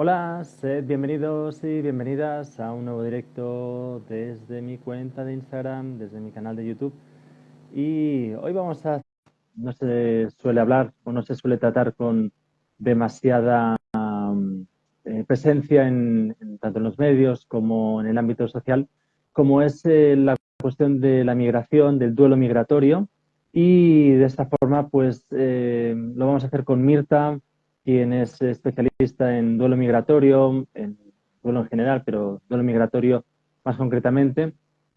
Hola, sed bienvenidos y bienvenidas a un nuevo directo desde mi cuenta de Instagram, desde mi canal de YouTube. Y hoy no se suele hablar o no se suele tratar con demasiada presencia tanto en los medios como en el ámbito social, como es la cuestión de la migración, del duelo migratorio. Y de esta forma, pues lo vamos a hacer con Mirta, quien es especialista en duelo migratorio, en duelo en general, pero duelo migratorio más concretamente,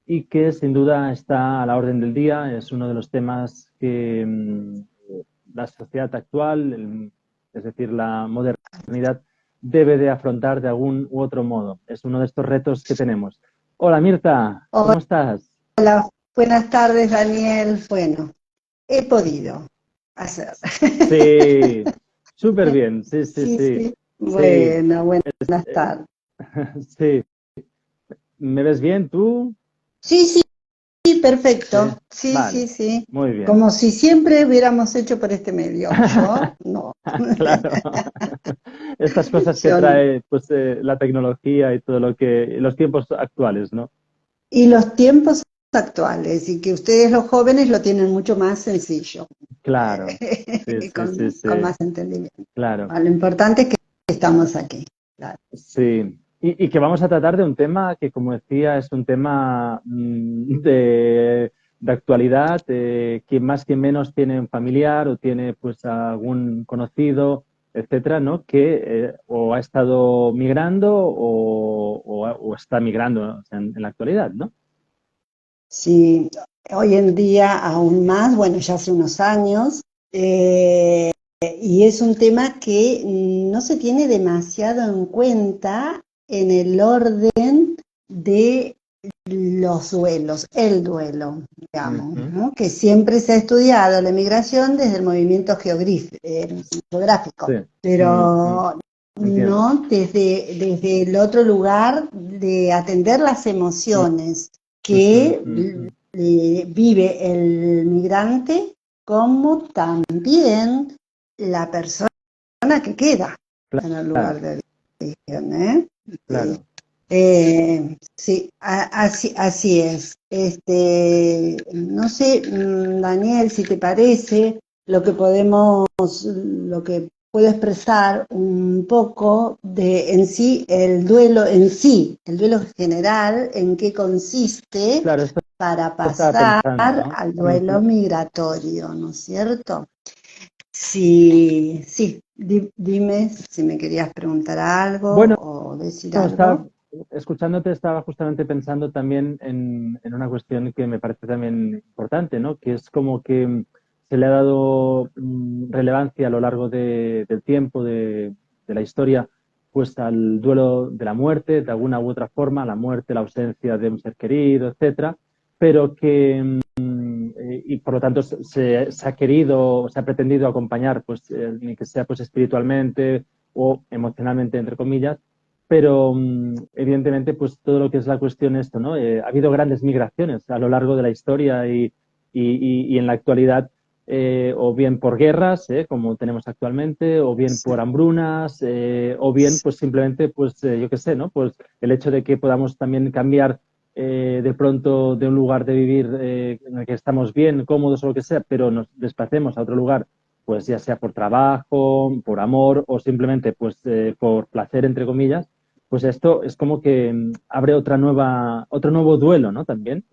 y que sin duda está a la orden del día. Es uno de los temas que la sociedad actual, es decir, la modernidad, debe de afrontar de algún u otro modo. Es uno de estos retos que tenemos. Hola Mirta, ¿cómo estás? Hola, buenas tardes, Daniel. Bueno, he podido hacer. Sí, súper bien, sí, sí, Sí, sí. sí. Sí, Bueno, buenas tardes. sí. ¿Me ves bien tú? Sí, sí, sí, Sí, perfecto. Sí, vale, sí, sí. muy bien. Como si siempre hubiéramos hecho por este medio. Yo no. Claro. Estas cosas que Yo no. trae pues la tecnología y todo lo que los tiempos actuales, ¿no? Y los tiempos actuales, y que ustedes los jóvenes lo tienen mucho más sencillo, Claro. Sí, sí, sí, sí. con más entendimiento. Claro. Lo importante es que estamos aquí. Claro. Sí. Y que vamos a tratar de un tema que, como decía, es un tema de actualidad, quien más, quien menos tiene un familiar o tiene pues algún conocido, etcétera, ¿no? Que o ha estado migrando o está migrando, ¿no? O sea, en la actualidad, ¿no? Sí, hoy en día aún más, bueno, ya hace unos años, y es un tema que no se tiene demasiado en cuenta en el orden de los duelos, el duelo, digamos, Ujú. ¿no? Que siempre se ha estudiado la emigración desde el movimiento Sí. geográfico, Ujú. pero Entiendo. no desde el otro lugar de atender las emociones Ujú, que ujú. vive el migrante, como también la persona que queda en el lugar Claro, de origen, ¿eh? Sí, claro. sí, así es. No sé, Daniel, si te parece, lo que puedo expresar un poco de en sí, el duelo general, en qué consiste Claro, esto para estaba pasar pensando, ¿no? al duelo Ujú. migratorio, ¿no es cierto? Sí, sí, dime si me querías preguntar algo Bueno, o decir estaba, algo. escuchándote estaba justamente pensando también en una cuestión que me parece también importante, ¿no? Que es como que se le ha dado relevancia a lo largo del tiempo, de la historia, pues al duelo de la muerte, de alguna u otra forma, la muerte, la ausencia de un ser querido, etcétera, pero que y por lo tanto se ha querido, se ha pretendido acompañar, pues, ni que sea pues espiritualmente o emocionalmente, entre comillas, pero evidentemente pues todo lo que es la cuestión esto, ¿no? Ha habido grandes migraciones a lo largo de la historia y en la actualidad, o bien por guerras, como tenemos actualmente, o bien Sí, por hambrunas, o bien sí. pues simplemente, pues yo qué sé, ¿no? Pues el hecho de que podamos también cambiar de pronto de un lugar de vivir en el que estamos bien, cómodos o lo que sea, pero nos desplacemos a otro lugar, pues ya sea por trabajo, por amor o simplemente pues por placer, entre comillas, pues esto es como que abre otro nuevo duelo, ¿no? También.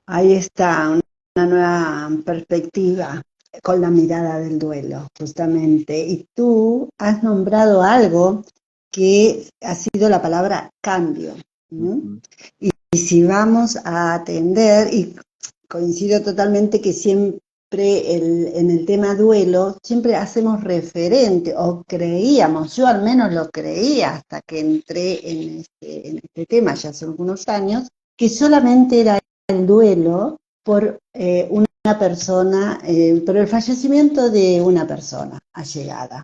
Ahí está, una nueva perspectiva con la mirada del duelo, justamente. Y tú has nombrado algo que ha sido la palabra cambio, ¿no? Ujú. Y si vamos a atender, y coincido totalmente que siempre en el tema duelo, siempre hacemos referente, o creíamos, yo al menos lo creía hasta que entré en este tema ya hace algunos años, que solamente era el duelo por una persona, por el fallecimiento de una persona allegada.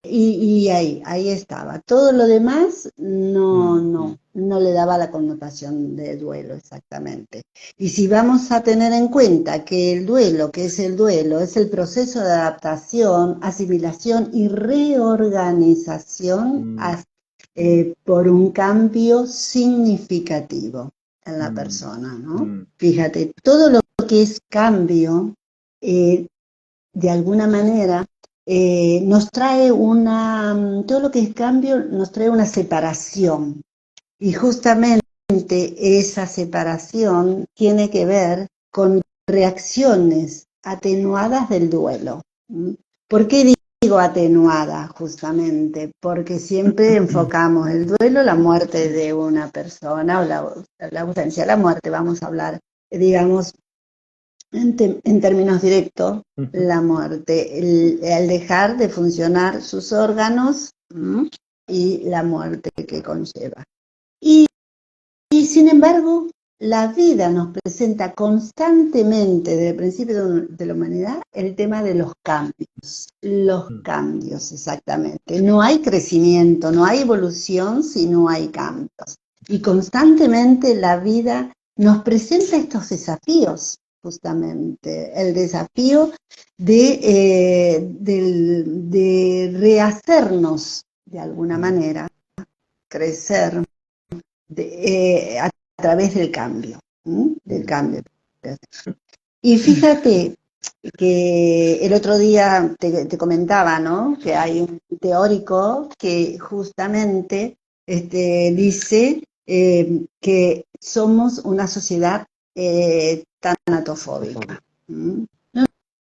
y ahí estaba. Todo lo demás no le daba la connotación de duelo exactamente. Y si vamos a tener en cuenta que el duelo, que es el duelo, es el proceso de adaptación, asimilación y reorganización por un cambio significativo en la persona, ¿no? Fíjate, todo lo que es cambio, de alguna manera, nos trae todo lo que es cambio nos trae una separación. Y justamente esa separación tiene que ver con reacciones atenuadas del duelo. ¿Por qué digo atenuada? Justamente porque siempre enfocamos el duelo, la muerte de una persona o la ausencia, la muerte, vamos a hablar, digamos, en términos directos, la muerte, el dejar de funcionar sus órganos y la muerte que conlleva. Y sin embargo, la vida nos presenta constantemente, desde el principio de la humanidad, el tema de los cambios exactamente. No hay crecimiento, no hay evolución si no hay cambios. Y constantemente la vida nos presenta estos desafíos, justamente, el desafío de rehacernos de alguna manera, crecer a través del cambio, del cambio. Y fíjate que el otro día te comentaba, ¿no? Que hay un teórico que justamente dice que somos una sociedad tanatofóbica.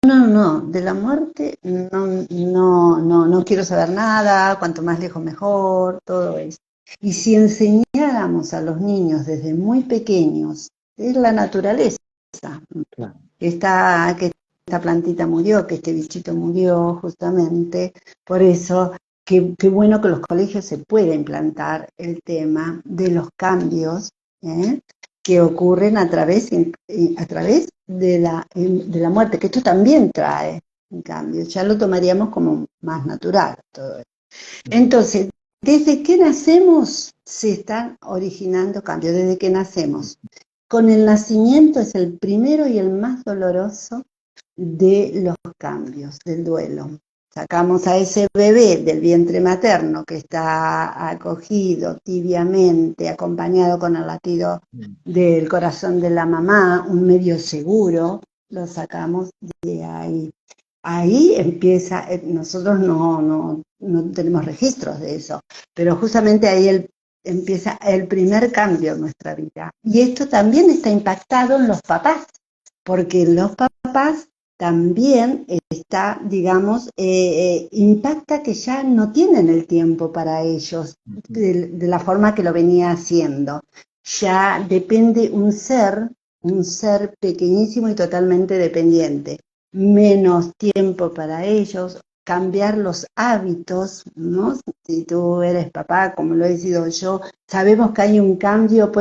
No, de la muerte no quiero saber nada, cuanto más lejos mejor, todo eso. Y si enseñáramos a los niños desde muy pequeños, es la naturaleza, Claro. que esta plantita murió, que este bichito murió justamente, por eso, qué bueno que en los colegios se pueda implantar el tema de los cambios que ocurren a través de la muerte, que esto también trae un cambio, ya lo tomaríamos como más natural todo esto. Entonces, desde que nacemos se están originando cambios, desde que nacemos. Con el nacimiento es el primero y el más doloroso de los cambios, del duelo. Sacamos a ese bebé del vientre materno que está acogido tibiamente, acompañado con el latido del corazón de la mamá, un medio seguro, lo sacamos de ahí. Ahí empieza, nosotros no tenemos registros de eso, pero justamente ahí empieza el primer cambio en nuestra vida. Y esto también está impactado en los papás, porque en los papás también está, digamos, impacta que ya no tienen el tiempo para ellos de la forma que lo venía haciendo. Ya depende un ser pequeñísimo y totalmente dependiente. Menos tiempo para ellos, cambiar los hábitos, ¿no? Si tú eres papá, como lo he sido yo, sabemos que hay un cambio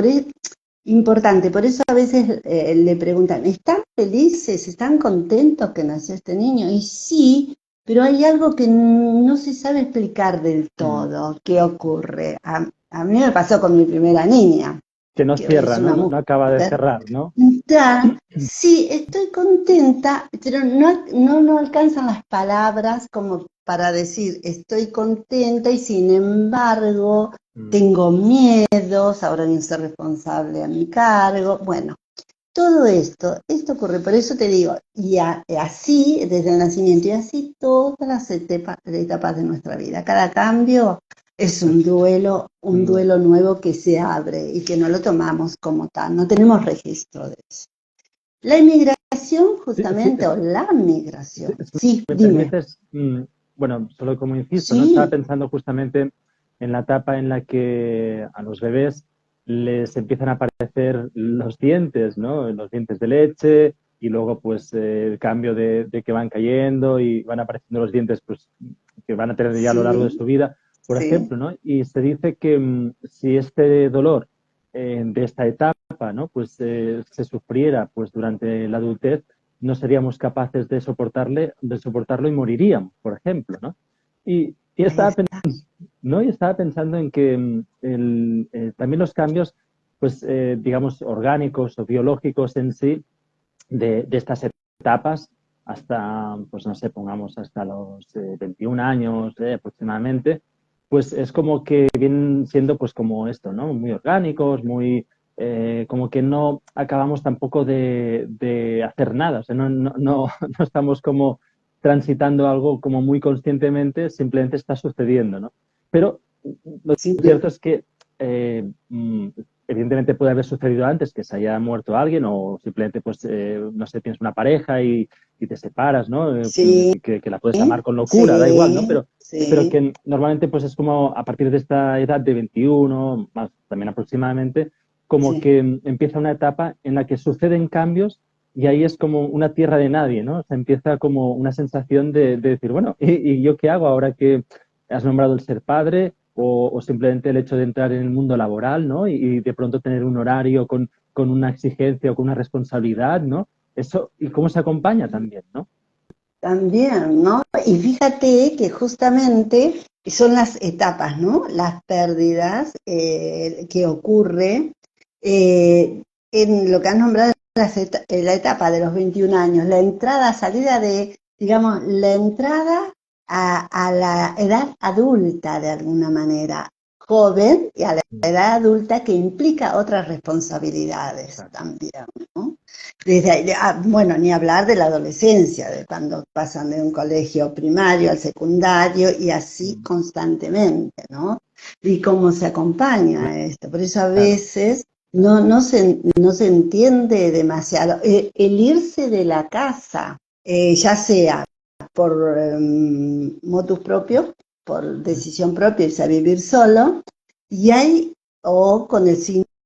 importante. Por eso a veces le preguntan, ¿están felices? ¿Están contentos que nació este niño? Y sí, pero hay algo que no se sabe explicar del todo. ¿Qué ocurre? A mí me pasó con mi primera niña. Que no Que hoy cierra, es ¿no? una No acaba de mujer. cerrar, ¿no? Sí, estoy contenta, pero no alcanzan las palabras como para decir estoy contenta y sin embargo tengo miedos, ahora hay un ser responsable a mi cargo. Bueno, todo esto ocurre, por eso te digo, y así desde el nacimiento y así todas las etapas de nuestra vida. Cada cambio es un duelo nuevo que se abre y que no lo tomamos como tal, no tenemos registro de eso. La inmigración, Sí, justamente, o la migración. si Sí, me dime. permites, bueno, solo como inciso, ¿no? Estaba Sí, pensando justamente en la etapa en la que a los bebés les empiezan a aparecer los dientes, ¿no? Los dientes de leche y luego pues el cambio de que van cayendo y van apareciendo los dientes pues que van a tener ya a lo largo de sí, su vida, por sí. ejemplo, ¿no? Y se dice que si este dolor de esta etapa, ¿no? Pues se sufriera pues durante la adultez, no seríamos capaces de soportarlo y moriríamos, por ejemplo, ¿no? Y Y ahí estaba, está. ¿no? Y estaba pensando en que también los cambios, pues, digamos, orgánicos o biológicos en sí, de estas etapas hasta, pues no sé, pongamos hasta los 21 años aproximadamente, pues es como que vienen siendo pues como esto, ¿no? Muy orgánicos, muy, como que no acabamos tampoco de hacer nada, o sea, no estamos como transitando algo como muy conscientemente, simplemente está sucediendo, ¿no? Pero lo Sí, cierto es que eh, evidentemente puede haber sucedido antes que se haya muerto alguien o simplemente, pues, no sé, tienes una pareja y te separas, ¿no? sí, Que la puedes amar con locura, da igual, ¿no? sí, Pero sí, que normalmente, pues, es como a partir de esta edad de 21, más también aproximadamente, como sí. que empieza una etapa en la que suceden cambios y ahí es como una tierra de nadie, ¿no? O sea, empieza como una sensación de decir, bueno, ¿y yo qué hago ahora que has nombrado el ser padre? O simplemente el hecho de entrar en el mundo laboral, ¿no? Y de pronto tener un horario con una exigencia o con una responsabilidad, ¿no? Eso, y cómo se acompaña también, ¿no? También, ¿no? Y fíjate que justamente son las etapas, ¿no? Las pérdidas que ocurre en lo que has nombrado la etapa de los 21 años, la entrada, salida de, digamos, la entrada a la edad adulta de alguna manera, joven y a la edad adulta que implica otras responsabilidades Claro. también, ¿no? Bueno, ni hablar de la adolescencia, de cuando pasan de un colegio primario al secundario y así constantemente, ¿no? Y cómo se acompaña esto. Por eso a Claro. veces no se entiende demasiado. El irse de la casa, ya sea por motus propio, por decisión propia, irse a vivir solo, y hay, o con el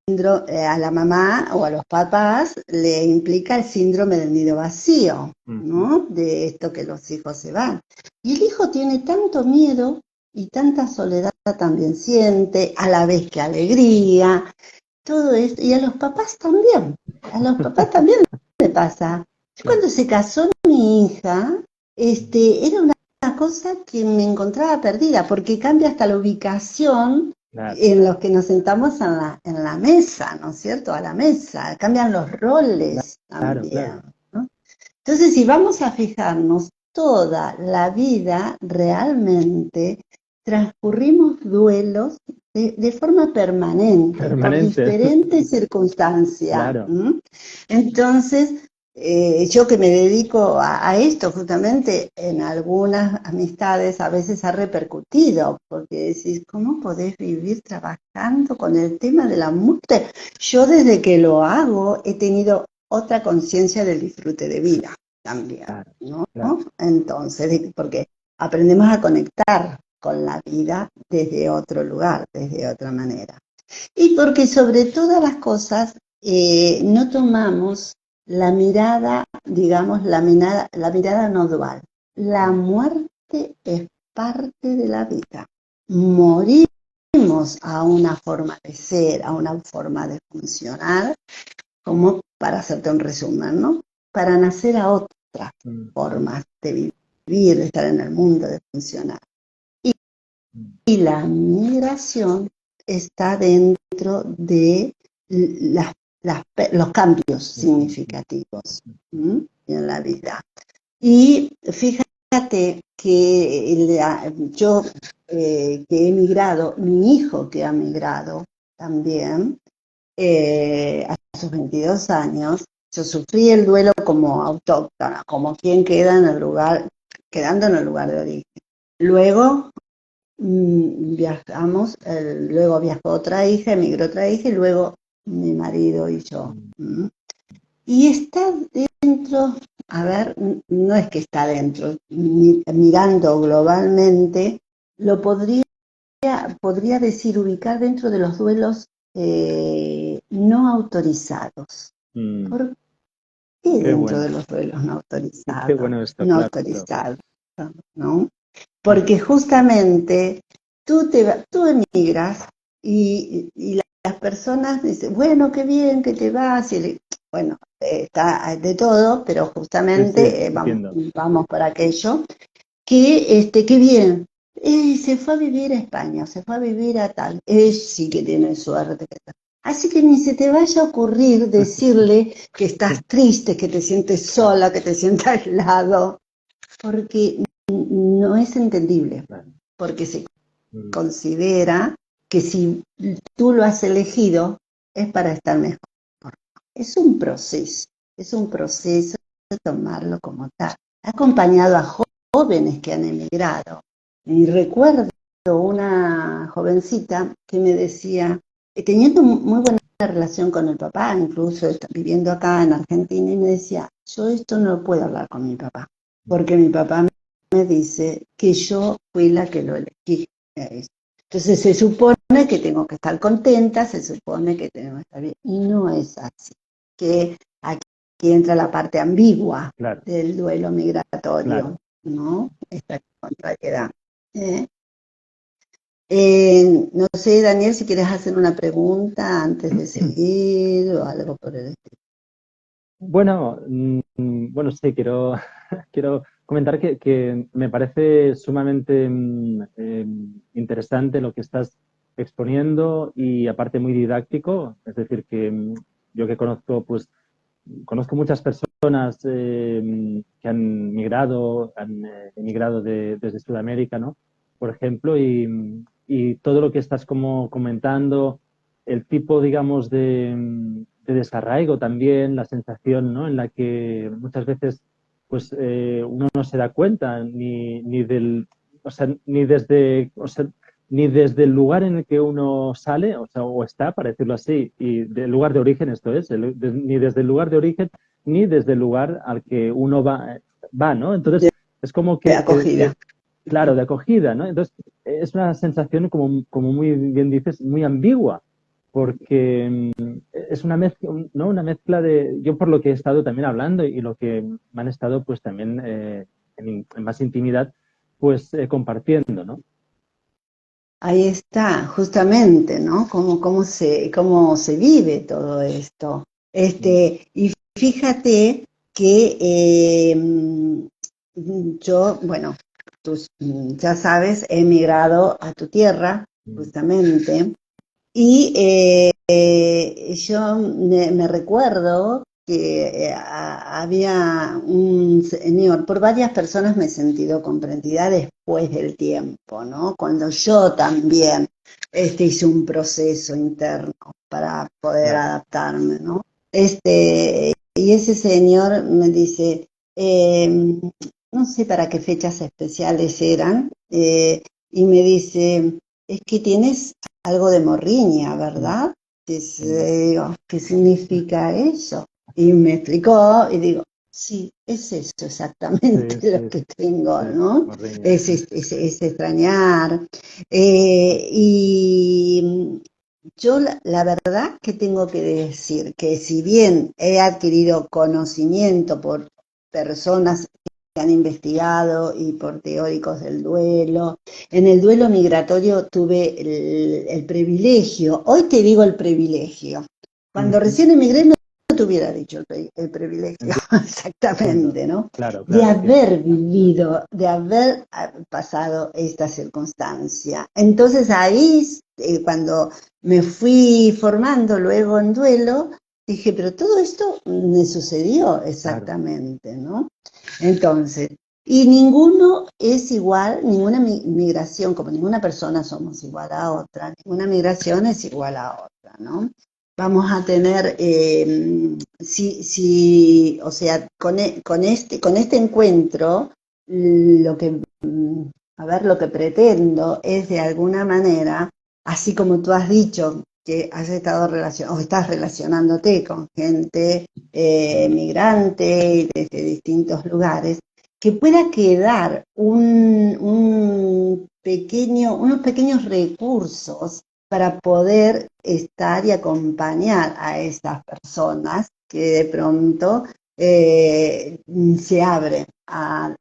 a la mamá o a los papás le implica el síndrome del nido vacío, ¿no? De esto que los hijos se van. Y el hijo tiene tanto miedo y tanta soledad también siente, a la vez que alegría, todo esto, y a los papás también le pasa. Yo Claro, cuando se casó mi hija, era una cosa que me encontraba perdida, porque cambia hasta la ubicación claro, en los que nos sentamos en la mesa, ¿no es cierto? A la mesa, cambian los roles claro, también, claro. ¿no? Entonces, si vamos a fijarnos, toda la vida realmente transcurrimos duelos de forma permanente, por Permanente, diferentes circunstancias. claro. Entonces, yo que me dedico a esto, justamente en algunas amistades a veces ha repercutido, porque decís, ¿cómo podés vivir trabajando con el tema de la muerte? Yo desde que lo hago he tenido otra conciencia del disfrute de vida también, Claro, ¿no? claro. Entonces, porque aprendemos a conectar con la vida desde otro lugar, desde otra manera. Y porque sobre todas las cosas no tomamos la mirada, digamos, la mirada no dual. La muerte es parte de la vida. Morimos a una forma de ser, a una forma de funcionar, como para hacerte un resumen, ¿no? Para nacer a otras formas de vivir, de estar en el mundo, de funcionar. Y, y la migración está dentro de las, los cambios significativos, ¿m? En la vida. Y fíjate que yo que he emigrado, mi hijo que ha migrado también, a sus 22 años, yo sufrí el duelo como autóctona, como quien queda en el lugar, quedando en el lugar de origen. Luego viajamos, luego viajó otra hija, emigró otra hija, y luego mi marido y yo. Y está dentro, a ver, no es que está dentro, mirando globalmente, lo podría decir, ubicar dentro de los duelos no autorizados. Mm, ¿Por qué qué dentro bueno, de los duelos no qué autorizados? bueno esto, No claro. autorizados, ¿no? Mm, Porque justamente tú emigras y las personas dicen, bueno, qué bien que te vas, bueno, está de todo, pero sí, sí, justamente entiendo. vamos por aquello, que qué bien. Se fue a vivir a España, se fue a vivir a tal. Sí que tiene suerte. Así que ni se te vaya a ocurrir decirle que estás triste, que te sientes sola, que te sientes aislado, porque no es entendible, porque se considera que si tú lo has elegido es para estar mejor. Es un proceso de tomarlo como tal. He acompañado a jóvenes que han emigrado y recuerdo una jovencita que me decía, teniendo muy buena relación con el papá, incluso viviendo acá en Argentina, y me decía, yo esto no lo puedo hablar con mi papá, porque mi papá me dice que yo fui la que lo elegí. Entonces se supone que tengo que estar contenta, se supone que tengo que estar bien, y no es así. Que aquí entra la parte ambigua del duelo migratorio, ¿no? Esta contrariedad. No sé, Daniel, si quieres hacer una pregunta antes de seguir o algo por el estilo. Bueno, bueno, sí, quiero, quiero comentar que me parece sumamente interesante lo que estás exponiendo y aparte muy didáctico. Es decir, que yo que conozco, pues, conozco muchas personas que han migrado, han emigrado desde Sudamérica, ¿no? Por ejemplo, y todo lo que estás como comentando, el tipo, digamos, de desarraigo también, la sensación, ¿no? En la que muchas veces, pues, uno no se da cuenta ni del, o sea, ni desde, o sea, ni desde el lugar en el que uno sale, o sea, o está, para decirlo así, y del lugar de origen, esto es, ni desde el lugar de origen, ni desde el lugar al que uno va, ¿no? Entonces, es como De acogida. claro, de acogida, ¿no? Entonces, es una sensación, como muy bien dices, muy ambigua, porque es una mezcla, ¿no? Una mezcla de, yo por lo que he estado también hablando y lo que me han estado, pues, también en más intimidad, pues, compartiendo, ¿no? Ahí está, justamente, ¿no? Cómo se vive todo esto. Y fíjate que yo, bueno, tú ya sabes, he emigrado a tu tierra, justamente, y yo me recuerdo que había un señor, por varias personas me he sentido comprendida después del tiempo, ¿no? Cuando yo también hice un proceso interno para poder adaptarme, ¿no? Y ese señor me dice, no sé para qué fechas especiales eran, y me dice, es que tienes algo de morriña, ¿verdad? Digo, ¿qué significa eso? Y me explicó y digo, sí, es eso exactamente lo que tengo, ¿no? Es extrañar. Y yo la verdad que tengo que decir que si bien he adquirido conocimiento por personas que han investigado y por teóricos del duelo, en el duelo migratorio tuve el privilegio, hoy te digo el privilegio, cuando recién emigré no te hubiera dicho el privilegio, exactamente, ¿no? Claro, De claro, haber vivido, de haber pasado esta circunstancia. Entonces ahí, cuando me fui formando luego en duelo, dije, pero todo esto me sucedió exactamente, ¿no? Entonces, y ninguno es igual, ninguna migración, como ninguna persona somos igual a otra, ninguna migración es igual a otra, ¿no? Vamos a tener, o sea, con este encuentro, lo que, lo que pretendo es de alguna manera, así como tú has dicho, que has estado o estás relacionándote con gente migrante y desde distintos lugares, que pueda quedar unos pequeños recursos para poder estar y acompañar a esas personas que de pronto se abren a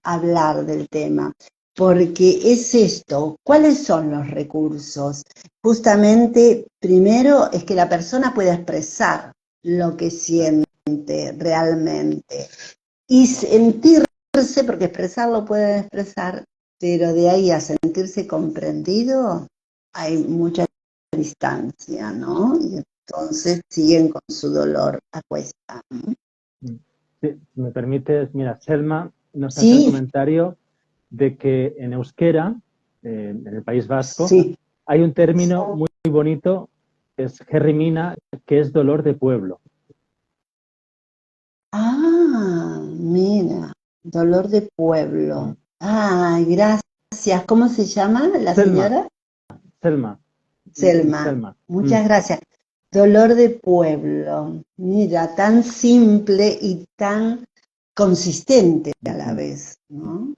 hablar del tema. Porque es esto, ¿cuáles son los recursos? Justamente, primero es que la persona pueda expresar lo que siente realmente y sentirse, porque expresarlo pueden expresar, pero de ahí a sentirse comprendido hay mucha distancia, ¿no? Y entonces siguen con su dolor a cuesta, ¿no? Sí, si me permites, mira, Selma nos hace el Sí, comentario de que en euskera, en el País Vasco, sí. hay un término muy bonito que es gerrimina, que es dolor de pueblo. Ah, mira, dolor de Mm. pueblo. Ay, gracias. ¿Cómo se llama la Selma, señora? Selma, Selma. Selma. Muchas gracias. Dolor de pueblo. Mira, tan simple y tan consistente a la vez, ¿no?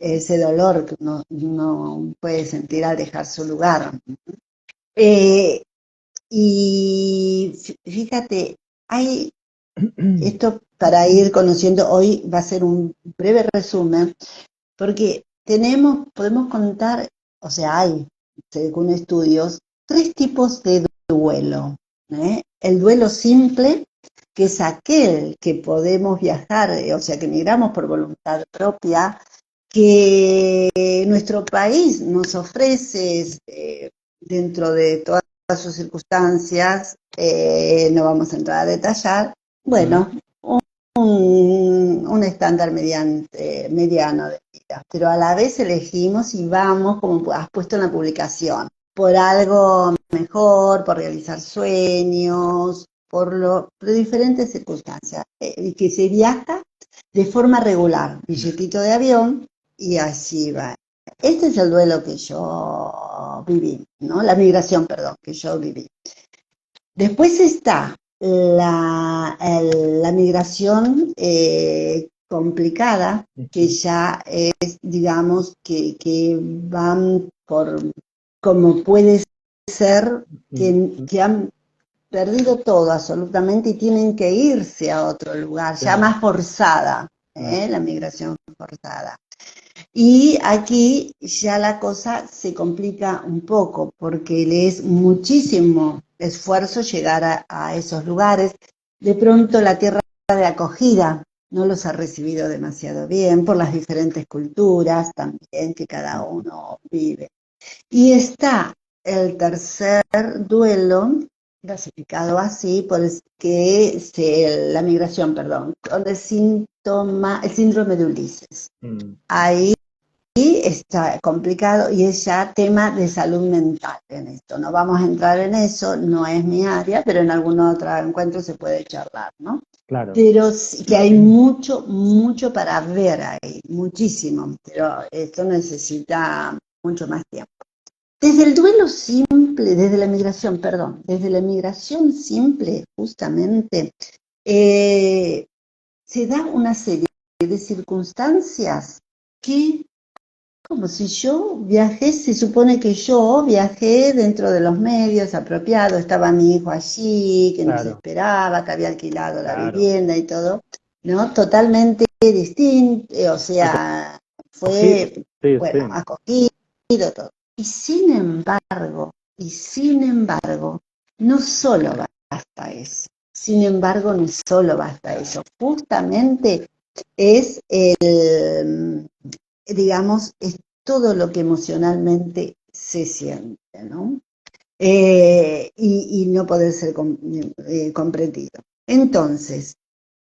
Ese dolor que uno puede sentir al dejar su lugar. Eh, y fíjate, hay esto para ir conociendo hoy va a ser un breve resumen, porque podemos contar, o sea, hay, según estudios, tres tipos de duelo, ¿eh? El duelo simple, que es aquel que podemos viajar, o sea, que migramos por voluntad propia, que nuestro país nos ofrece dentro de todas sus circunstancias, no vamos a entrar a detallar, bueno, un estándar mediano de vida, pero a la vez elegimos y vamos, como has puesto en la publicación, por algo mejor, por realizar sueños, por diferentes circunstancias, y que se viaja de forma regular, billetito de avión, y así va. Este es el duelo que yo viví, ¿no? La migración, perdón, que yo viví. Después está la migración complicada, que ya es, digamos, que van por, como puede ser, que han perdido todo absolutamente y tienen que irse a otro lugar, ya más forzada, la migración forzada. Y aquí ya la cosa se complica un poco porque le es muchísimo esfuerzo llegar a esos lugares. De pronto la tierra de acogida no los ha recibido demasiado bien por las diferentes culturas también que cada uno vive. Y está el tercer duelo, clasificado así, porque la migración, perdón, con el síndrome de Ulises. Ahí está complicado y es ya tema de salud mental en esto. No vamos a entrar en eso, no es mi área, pero en algún otro encuentro se puede charlar, ¿no? Claro. Pero sí que hay mucho, mucho para ver ahí, muchísimo, pero esto necesita mucho más tiempo. Desde el duelo simple, desde la migración, perdón, desde la migración simple, justamente, se da una serie de circunstancias que como si yo viajé, se supone que yo viajé dentro de los medios apropiados, estaba mi hijo allí, que nos esperaba, que había alquilado la vivienda y todo, ¿no? Totalmente distinto, o sea, fue, bueno, acogido todo. Sin embargo, no solo basta eso, sin embargo, no solo basta eso, justamente es digamos, es todo lo que emocionalmente se siente, ¿no? Y no poder ser comprendido. Entonces,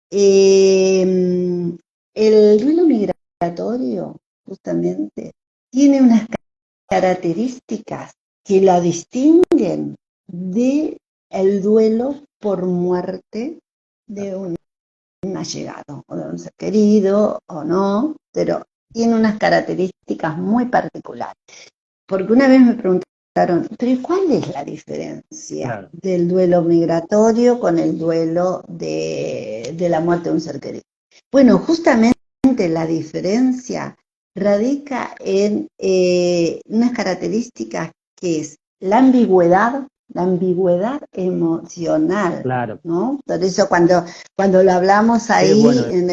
el duelo migratorio, justamente, tiene unas características que la distinguen de el duelo por muerte de un allegado, o de un ser querido, o no, pero tiene unas características muy particulares. Porque una vez me preguntaron, ¿pero cuál es la diferencia del duelo migratorio con el duelo de la muerte de un ser querido? Bueno, justamente la diferencia radica en unas características que es la ambigüedad emocional, ¿no? Por eso cuando lo hablamos ahí en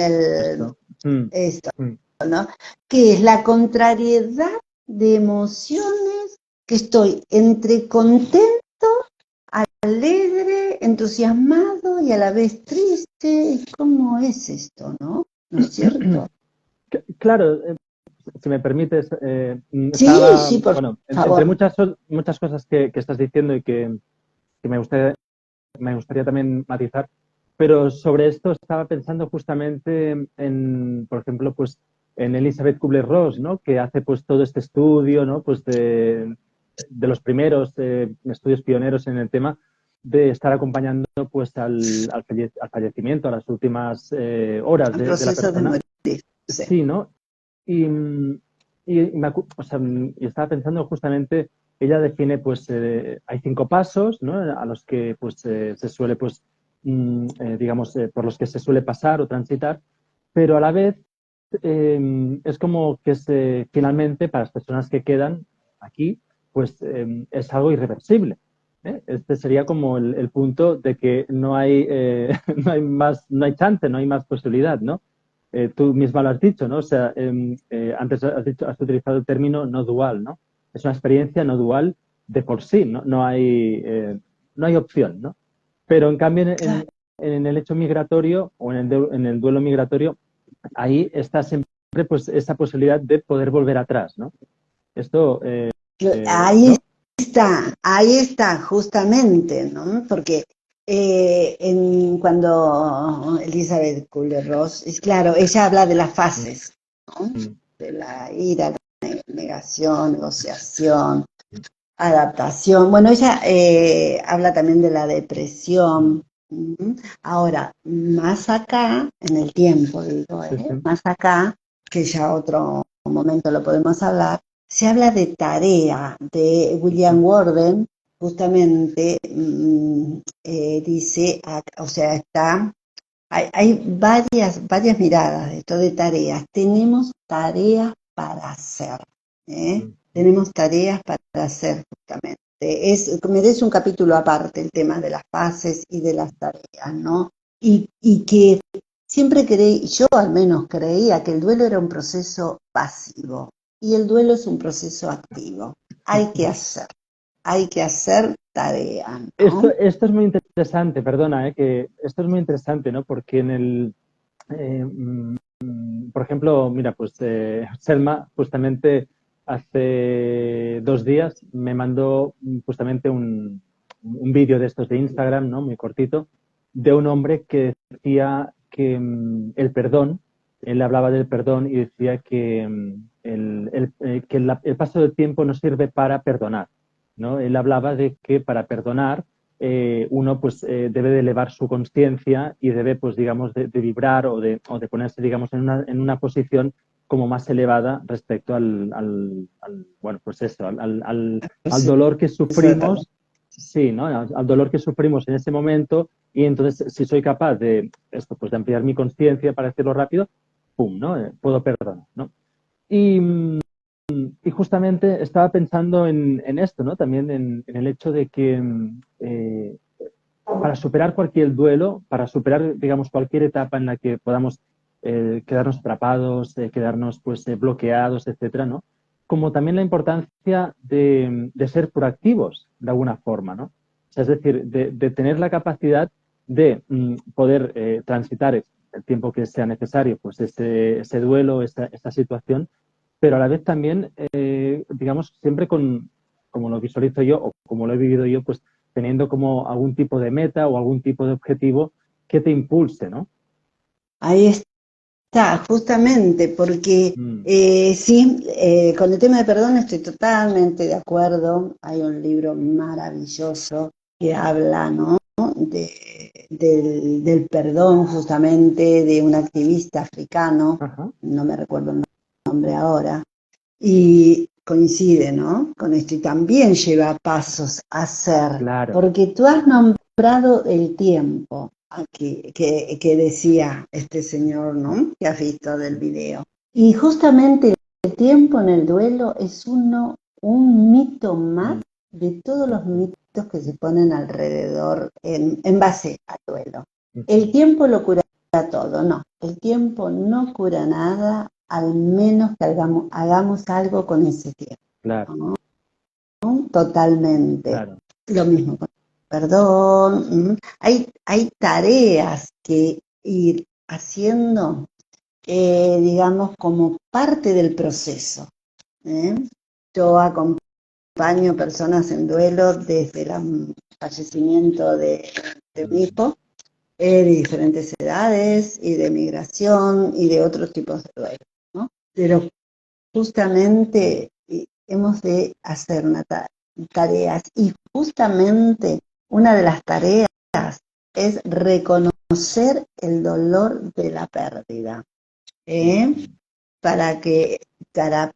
esto, ¿no? Que es la contrariedad de emociones, que estoy entre contento, alegre, entusiasmado y a la vez triste. ¿Cómo es esto, no? ¿No es cierto? Claro, si me permites, Sí, estaba, sí, por bueno, entre favor. muchas cosas que estás diciendo y que me gustaría también matizar, pero sobre esto estaba pensando justamente en, por ejemplo, pues en Elizabeth Kubler-Ross, ¿no? Que hace pues todo este estudio, ¿no? Pues de los primeros estudios pioneros en el tema de estar acompañando pues al fallecimiento, a las últimas horas El de la proceso de persona. morir. Sí. Sí, ¿no? Y, o sea, y estaba pensando justamente, ella define, pues, hay 5 pasos, ¿no? A los que, pues, se suele, pues, digamos, por los que se suele pasar o transitar, pero a la vez es como que finalmente, para las personas que quedan aquí, pues, es algo irreversible. ¿Eh? Este sería como el punto de que no hay, no hay más, no hay chance, no hay más posibilidad, ¿no? Tú misma lo has dicho, ¿no? O sea, antes has utilizado el término no dual, ¿no? Es una experiencia no dual de por sí, ¿no? No hay opción, ¿no? Pero en cambio en el hecho migratorio o en el duelo migratorio, ahí está siempre pues esa posibilidad de poder volver atrás, ¿no? Esto, Ahí ¿no? ahí está, justamente, ¿no? Porque cuando Elizabeth Kubler-Ross, es claro, ella habla de las Mm, fases, ¿no? mm, De la ira, la negación, negociación, adaptación. Bueno, ella habla también de la mm. depresión. Ahora, más acá, en el tiempo, digo, Sí, sí. más acá, que ya otro momento lo podemos hablar, se habla de tarea, de William Ujú, Worden, justamente dice, o sea, hay varias miradas de esto de tareas. Tenemos tareas para hacer, ¿eh? mm. Tenemos tareas para hacer justamente. Merece un capítulo aparte el tema de las fases y de las tareas, ¿no? Y que siempre creí, yo al menos creía que el duelo era un proceso pasivo y el duelo es un proceso activo. Hay que hacer tarea, ¿no? Esto es muy interesante, perdona, que esto es muy interesante, ¿no? Porque eh, mm, por ejemplo, mira, pues Selma justamente hace 2 días me mandó justamente un vídeo de estos de Instagram, ¿no? Muy cortito, de un hombre que decía que el perdón, él hablaba del perdón y decía que, el paso del tiempo no sirve para perdonar, ¿no? Él hablaba de que para perdonar uno pues debe de elevar su conciencia y debe pues digamos de vibrar o de ponerse digamos en una posición como más elevada respecto bueno pues eso al Proceso dolor que de perdón. sufrimos, sí, ¿no? Al dolor que sufrimos en ese momento, y entonces si soy capaz de esto pues de ampliar mi conciencia para decirlo rápido, pum, ¿no? Puedo perdonar, ¿no? Y, y justamente estaba pensando en esto, ¿no? También en el hecho de que para superar cualquier duelo, para superar, digamos, cualquier etapa en la que podamos quedarnos atrapados, quedarnos pues bloqueados, etcétera, ¿no? Como también la importancia de ser proactivos de alguna forma, ¿no? O sea, es decir, de tener la capacidad de poder transitar el tiempo que sea necesario, pues ese duelo, esta situación, pero a la vez también, digamos, siempre como lo visualizo yo o como lo he vivido yo, pues teniendo como algún tipo de meta o algún tipo de objetivo que te impulse, ¿no? Ahí está, justamente, porque Mm, sí, con el tema de perdón estoy totalmente de acuerdo. Hay un libro maravilloso que habla, ¿no? Del perdón, justamente, de un activista africano, ajá, no me recuerdo el nombre ahora, y coincide, ¿no? Con esto, y también lleva pasos a hacer, claro. porque tú has nombrado el tiempo aquí, que decía este señor, ¿no? Que has visto del video. Y justamente el tiempo en el duelo es un mito más Mm, de todos los ujú, mitos que se ponen alrededor en base al duelo. El ujú, tiempo lo cura todo, no. El tiempo no cura nada, al menos que hagamos algo con ese tiempo, claro, ¿no? Totalmente. claro. Lo mismo con el perdón. Hay tareas que ir haciendo digamos, como parte del proceso. ¿eh? Yo acompaño personas en duelo desde el fallecimiento de un hijo, de diferentes edades y de migración y de otros tipos de duelo, ¿no? Pero justamente hemos de hacer tareas y justamente una de las tareas es reconocer el dolor de la pérdida, ¿eh? para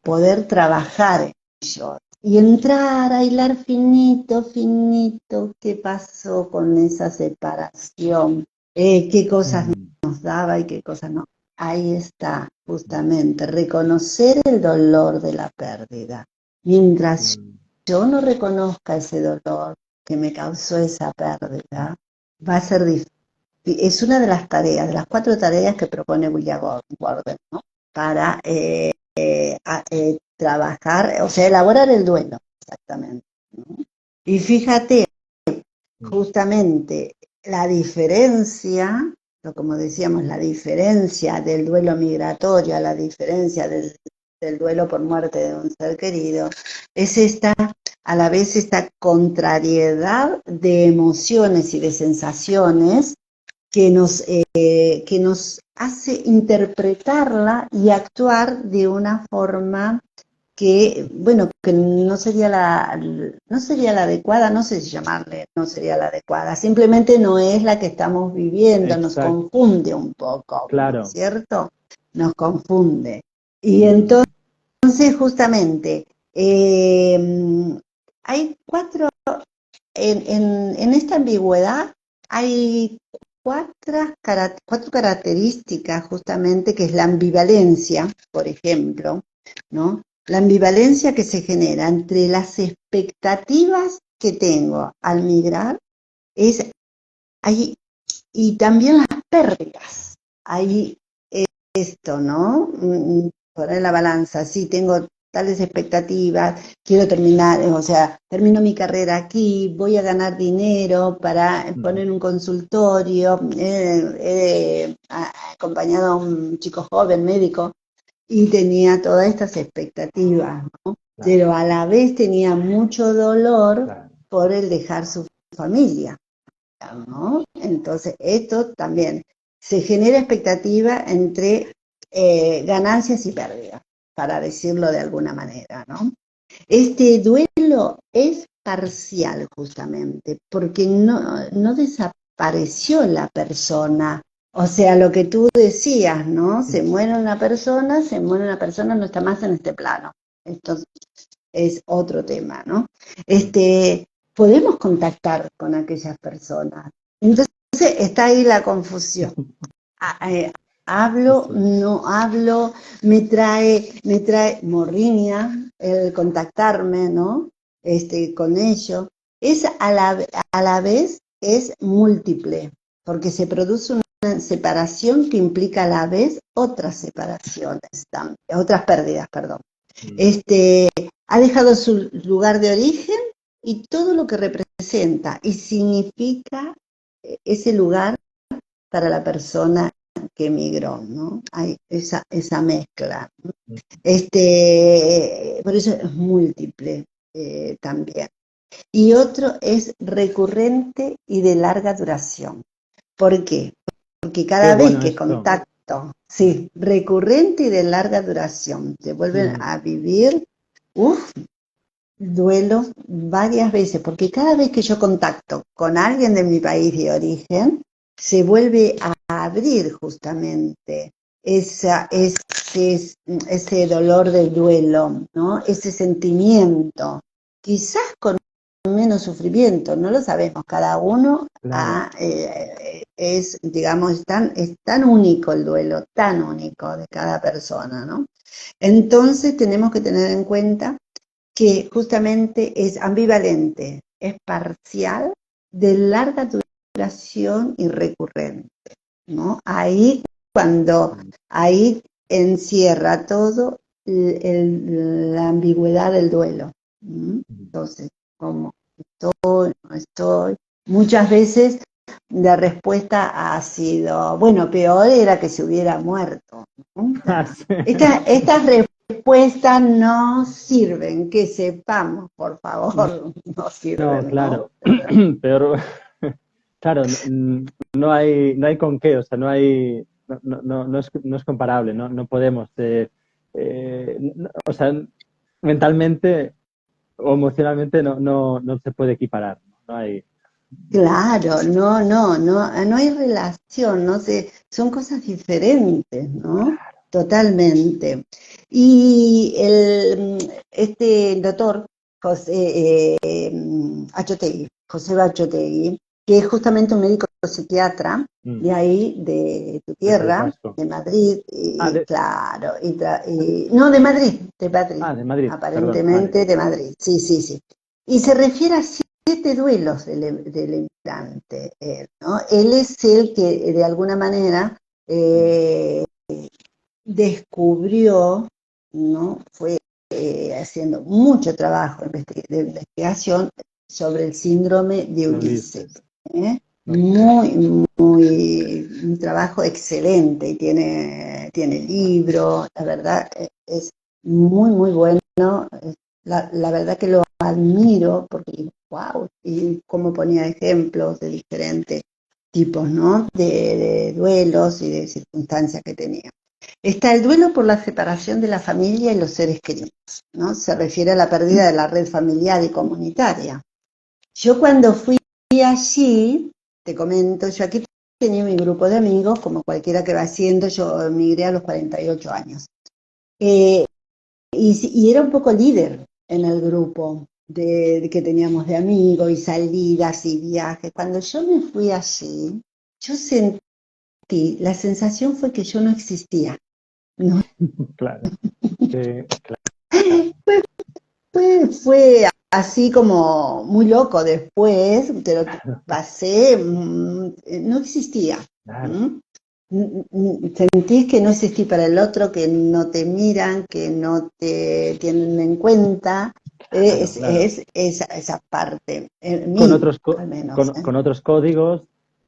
poder trabajar en ello y entrar a hilar finito, finito, qué pasó con esa separación, qué cosas nos daba y qué cosas no. Ahí está, justamente, reconocer el dolor de la pérdida. Mientras yo no reconozca ese dolor que me causó esa pérdida, va a ser difícil. Es una de las tareas, de las 4 tareas que propone William Gordon, ¿no? Para trabajar, o sea, elaborar el duelo, exactamente, ¿no? Y fíjate, justamente, la diferencia, como decíamos, la diferencia del duelo migratorio a la diferencia del duelo por muerte de un ser querido, es a la vez esta contrariedad de emociones y de sensaciones que nos hace interpretarla y actuar de una forma que, bueno, que no sería no sería la adecuada, no sé si llamarle, no sería la adecuada, simplemente no es la que estamos viviendo, nos Exacto. confunde un poco, ¿no es Claro. cierto? Nos confunde. Y entonces, justamente, hay 4, en esta ambigüedad hay 4 características justamente, que es la ambivalencia, por ejemplo, ¿no? La ambivalencia que se genera entre las expectativas que tengo al migrar es ahí, y también las pérdidas. Ahí esto, ¿no? Poner la balanza, sí, tengo tales expectativas, quiero terminar, o sea, termino mi carrera aquí, voy a ganar dinero para poner un consultorio, he acompañado a un chico joven médico y tenía todas estas expectativas, ¿no? Pero a la vez tenía mucho dolor por el dejar su familia, ¿no? Entonces, esto también se genera expectativa entre ganancias y pérdidas, para decirlo de alguna manera, ¿no? Este duelo es parcial justamente, porque no desapareció la persona. O sea, lo que tú decías, ¿no? Se muere una persona, no está más en este plano. Esto es otro tema, ¿no? Podemos contactar con aquellas personas. Entonces está ahí la confusión. Hablo, no hablo, me trae morriña el contactarme, ¿no? Con ello. Es a la vez es múltiple, porque se produce una separación que implica a la vez otras separaciones, otras pérdidas, perdón. Ha dejado su lugar de origen y todo lo que representa y significa ese lugar para la persona que emigró, ¿no? Hay esa mezcla, ¿no? Por eso es múltiple también. Y otro es recurrente y de larga duración. ¿Por qué? Porque Qué cada vez bueno que esto. contacto, sí, recurrente y de larga duración, se vuelven a vivir, duelo varias veces, porque cada vez que yo contacto con alguien de mi país de origen, se vuelve a abrir justamente ese dolor del duelo, ¿no? Ese sentimiento, quizás con menos sufrimiento, no lo sabemos, cada uno digamos, es tan único el duelo, tan único de cada persona, ¿no? Entonces tenemos que tener en cuenta que justamente es ambivalente, es parcial, de larga duración y recurrente, ¿no? Ahí encierra todo la ambigüedad del duelo. Entonces, como estoy, no estoy, muchas veces la respuesta ha sido, bueno, peor era que se hubiera muerto, ¿no? Ah, sí. Estas respuestas no sirven, que sepamos, por favor, no No, sirven, ¿no? claro, pero claro, no hay con qué, o sea, no es comparable, no podemos, o sea, mentalmente o emocionalmente no se puede equiparar, no hay, Claro, no hay relación, no sé, son cosas diferentes, ¿no? Totalmente. Y este doctor José Achotegui, José Bachotegui, que es justamente un médico psiquiatra mm, de ahí, de tu del País tierra, Vasco. de Madrid, Ah, claro, no, de Madrid, de Madrid, perdón, vale. aparentemente de Madrid, sí, sí, sí. Y se refiere a 7 duelos del emigrante, ¿no? Él es el que de alguna manera Mm, eh, descubrió, ¿no? Fue haciendo mucho trabajo de investigación sobre el síndrome de de Ulises. Ulises, ¿Eh? ok. Un trabajo excelente y tiene libro, la verdad es muy bueno. La verdad que lo admiro porque, wow, y cómo ponía ejemplos de diferentes tipos, ¿no? De duelos y de circunstancias que tenía. Está el duelo por la separación de la familia y los seres queridos, ¿no? Se refiere a la pérdida de la red familiar y comunitaria. Yo cuando fui allí, te comento, yo aquí tenía mi grupo de amigos, como cualquiera que va haciendo, yo emigré a los 48 años. Eh, y era un poco líder en el grupo de que teníamos de amigos y salidas y viajes. Cuando yo me fui allí, yo sentí, la sensación fue que yo no existía. No, Claro, claro, fue así como muy loco después, pero pasé, no existía. claro. ¿Mm? Sentís que no existís para el otro, que no te miran, que no te tienen en cuenta. Claro, claro. Es esa parte, en Con mí otros, al menos, ¿eh? con otros códigos,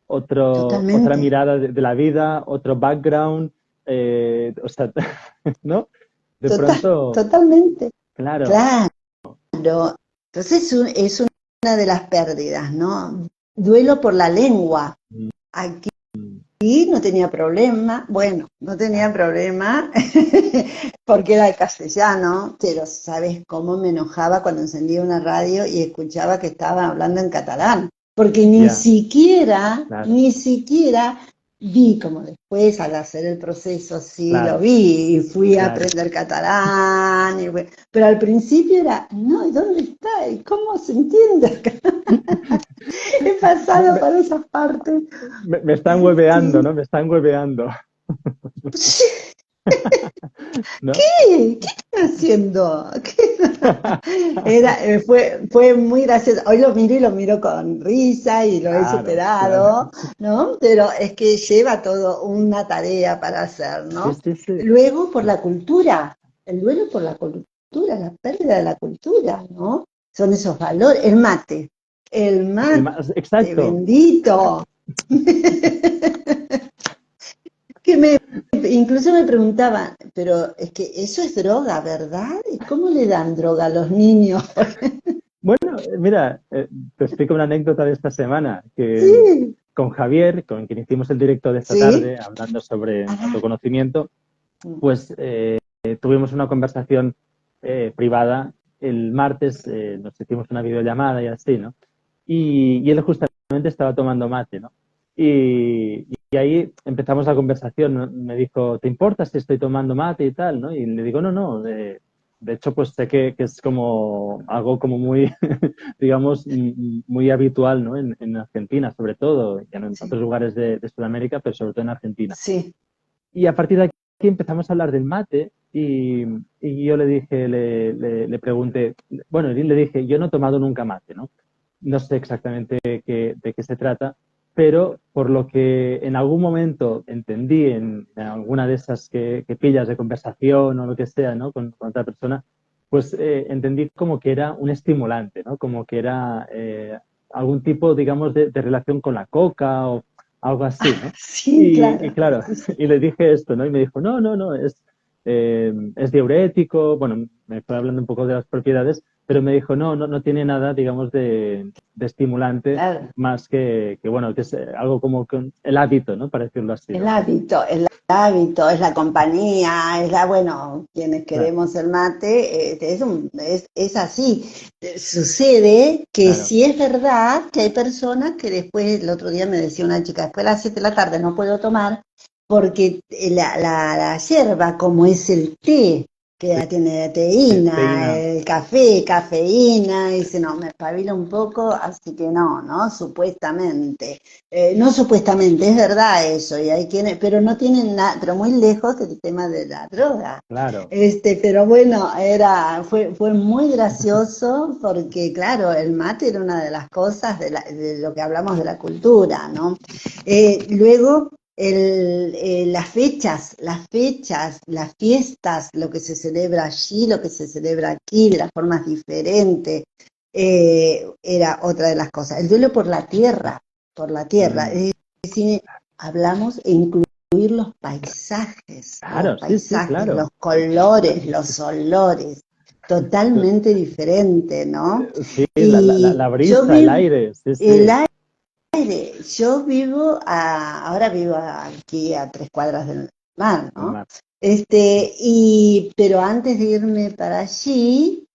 otra Totalmente, mirada de la vida, otro background, o sea, ¿no? De pronto, totalmente, claro, claro. Entonces es una de las pérdidas, ¿no? Duelo por la lengua. mm, Aquí mm, no tenía problema, bueno, no tenía claro, problema porque era el castellano, pero sabes cómo me enojaba cuando encendía una radio y escuchaba que estaban hablando en catalán, porque ya, claro, ni siquiera vi como después al hacer el proceso, sí lo claro, vi y fui a claro. aprender catalán, pero al principio era, no, ¿y dónde está? ¿Y cómo se entiende acá? He Me, pasado me- por esas partes. me están hueveando, Sí. ¿no? Me están hueveando, ¿no? ¿Qué están haciendo? Fue muy gracioso. Hoy lo miro y lo miro con risa y lo he Claro, claro. superado, ¿no? Pero es que lleva todo una tarea para hacer, Sí, ¿no? sí, sí. Luego por la cultura, el duelo por la cultura, la pérdida de la cultura, ¿no? Son esos valores. El mate Exacto. bendito. Que incluso me preguntaban, pero es que eso es droga, ¿verdad? ¿Y cómo le dan droga a los niños? Bueno, mira, te explico una anécdota de esta semana, que Sí, con Javier, con quien hicimos el directo de esta sí. tarde, hablando sobre Ah, autoconocimiento, pues tuvimos una conversación privada. El martes nos hicimos una videollamada y así, ¿no? Y él justamente estaba tomando mate, ¿no? Y ahí empezamos la conversación, ¿no? Me dijo, ¿te importa si estoy tomando mate y tal, ¿no? Y le digo, no, de hecho, pues sé que es como algo como muy, digamos, muy habitual, ¿no? En Argentina, sobre todo, ya no en sí, otros lugares de Sudamérica, pero sobre todo en Argentina. sí. Y a partir de aquí empezamos a hablar del mate y yo le dije, le pregunté, bueno, le dije, yo no he tomado nunca mate, ¿no? No sé exactamente de qué se trata, pero por lo que en algún momento entendí en alguna de esas que pillas de conversación o lo que sea, ¿no? Con otra persona, pues entendí como que era un estimulante, ¿no? Como que era algún tipo, digamos, de relación con la coca o algo así, ¿no? Sí, Y claro. claro, Sí, sí. y le dije esto, ¿no? Y me dijo, no, no, no, es diurético. Bueno, me fue hablando un poco de las propiedades, pero me dijo, no, no, no tiene nada, digamos, de estimulante Claro. más bueno, que es algo como que el hábito, ¿no? Para decirlo así, ¿no? El hábito, es la compañía, bueno, quienes Claro, queremos el mate, es así. Sucede que claro, sí es verdad que hay personas que después, el otro día me decía una chica, después de las 7 de la tarde no puedo tomar porque la yerba, como es el té, que sí, ya tiene teína, teína, el café, cafeína, y dice, no, me espabila un poco, así que no, ¿no? Supuestamente. No supuestamente, es verdad eso, y hay quienes, pero no tienen nada, pero muy lejos del tema de la droga. claro, Pero bueno, fue muy gracioso porque, claro, el mate era una de las cosas de lo que hablamos de la cultura, ¿no? Luego, las fiestas, lo que se celebra allí, lo que se celebra aquí, de las formas diferentes, era otra de las cosas. El duelo por la tierra. mm, Hablamos e incluir claro, sí, sí, claro. los colores, los olores, totalmente diferente, ¿no? Sí, Y la yo brisa, el vivo, aire, sí, el sí, yo vivo ahora vivo aquí a 3 cuadras del mar, el ¿no? mar. Pero antes de irme para allí,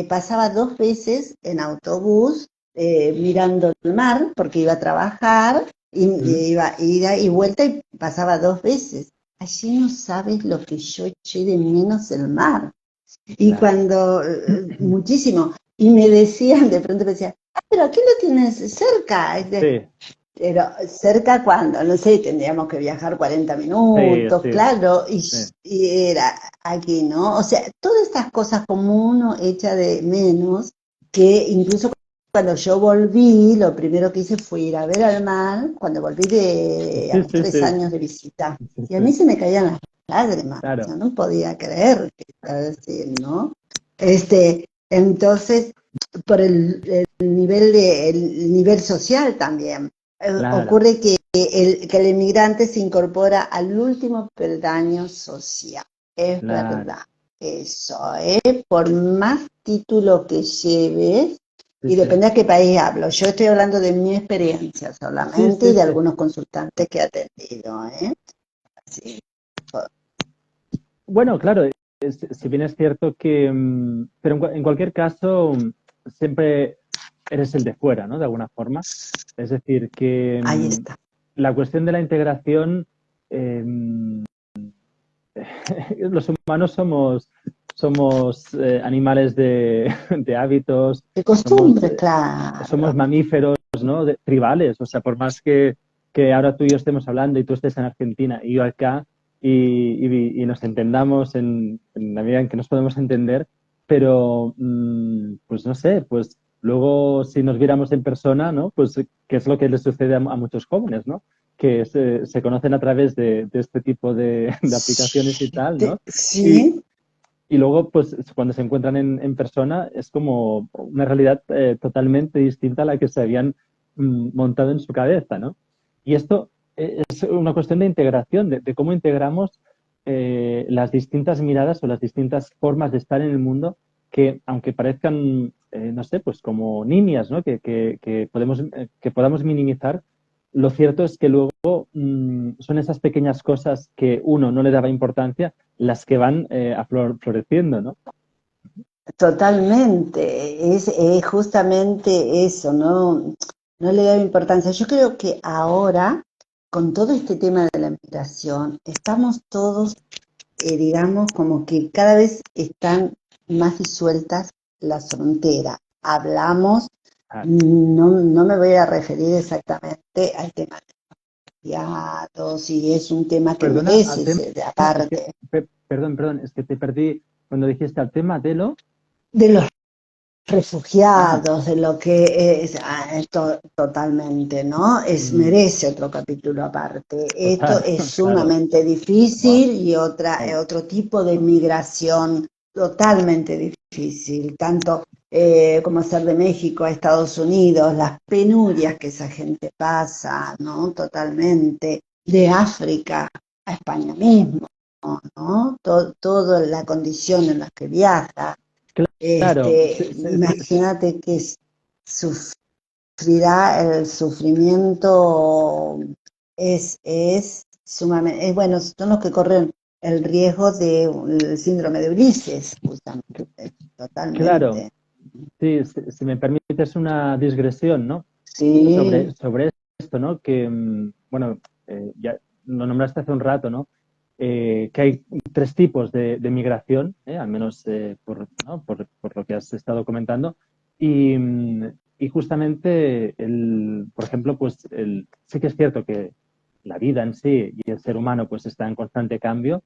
pasaba 2 veces en autobús mirando el mar, porque iba a trabajar, Mm, y iba ida y vuelta y pasaba 2 veces. Allí no sabes lo que yo eché de menos el mar. Y claro. cuando, muchísimo, y me decían, de pronto me decían, pero aquí lo tienes cerca. Sí, Pero cerca cuando, no sé, tendríamos que viajar 40 sí, minutos, sí, claro, sí. y era aquí, ¿no? O sea, todas estas cosas como uno echa de menos, que incluso cuando yo volví, lo primero que hice fue ir a ver al mar, cuando volví a Sí, los sí, 3 años de visita, sí, y a mí sí, se me caían las lágrimas, claro, yo no podía creer que iba a decir, ¿no? Entonces, por el nivel social también. claro, Ocurre que el inmigrante se incorpora al último peldaño social. Es claro. verdad. Eso, por más título que lleves, Sí, y sí. depende a qué país hablo. Yo estoy hablando de mi experiencia Sí, solamente y sí, de sí. algunos consultantes que he atendido. Sí. Bueno, claro, si bien es cierto que, pero en cualquier caso, siempre eres el de fuera, ¿no? De alguna forma. Es decir, que Ahí está. la cuestión de la integración, eh, los humanos somos animales de hábitos, De somos, costumbre, somos claro. mamíferos, ¿no? Tribales. O sea, por más que ahora tú y yo estemos hablando y tú estés en Argentina y yo acá y nos entendamos en la medida en que nos podemos entender, pero pues no sé, pues luego si nos viéramos en persona, ¿no? Pues qué es lo que les sucede a muchos jóvenes, ¿no? Que se conocen a través de este tipo de aplicaciones y tal, ¿no? Y, Sí, y luego, pues, cuando se encuentran en persona, es como una realidad totalmente distinta a la que se habían montado en su cabeza, ¿no? Y esto es una cuestión de integración, de cómo integramos las distintas miradas o las distintas formas de estar en el mundo que, aunque parezcan, no sé, pues como niñas, ¿no? Que podamos minimizar, lo cierto es que luego son esas pequeñas cosas que uno no le daba importancia las que van floreciendo, ¿no? totalmente. Es justamente eso, ¿no? No le doy importancia. Yo creo que ahora, con todo este tema de la migración, estamos todos, digamos, como que cada vez están más disueltas las fronteras. Hablamos, Ah, no me voy a referir exactamente al tema de refugiados, y es un tema que perdona, al merece tema, ser de es que, aparte. perdón, es que te perdí cuando dijiste al tema de lo. De los Ah, refugiados, de lo que es, totalmente, ¿no? mm, Merece otro capítulo aparte. Esto total, es claro, sumamente wow, difícil y claro, otro tipo de migración totalmente difícil, tanto como ser de México a Estados Unidos, las penurias que esa gente pasa, ¿no? Totalmente, de África a España mismo, ¿no? Toda la condición en la que viaja. Claro, Imagínate que sufrirá el sufrimiento es sumamente, bueno, son los que corren el riesgo del síndrome de Ulises, justamente, claro, totalmente. sí, si me permites una digresión, ¿no? Sí, Sobre esto, ¿no? Que, bueno, ya lo nombraste hace un rato, ¿no? Que hay tres tipos de migración, al menos ¿no? Por lo que has estado comentando. Y justamente, por ejemplo, pues sí que es cierto que la vida en sí y el ser humano pues está en constante cambio,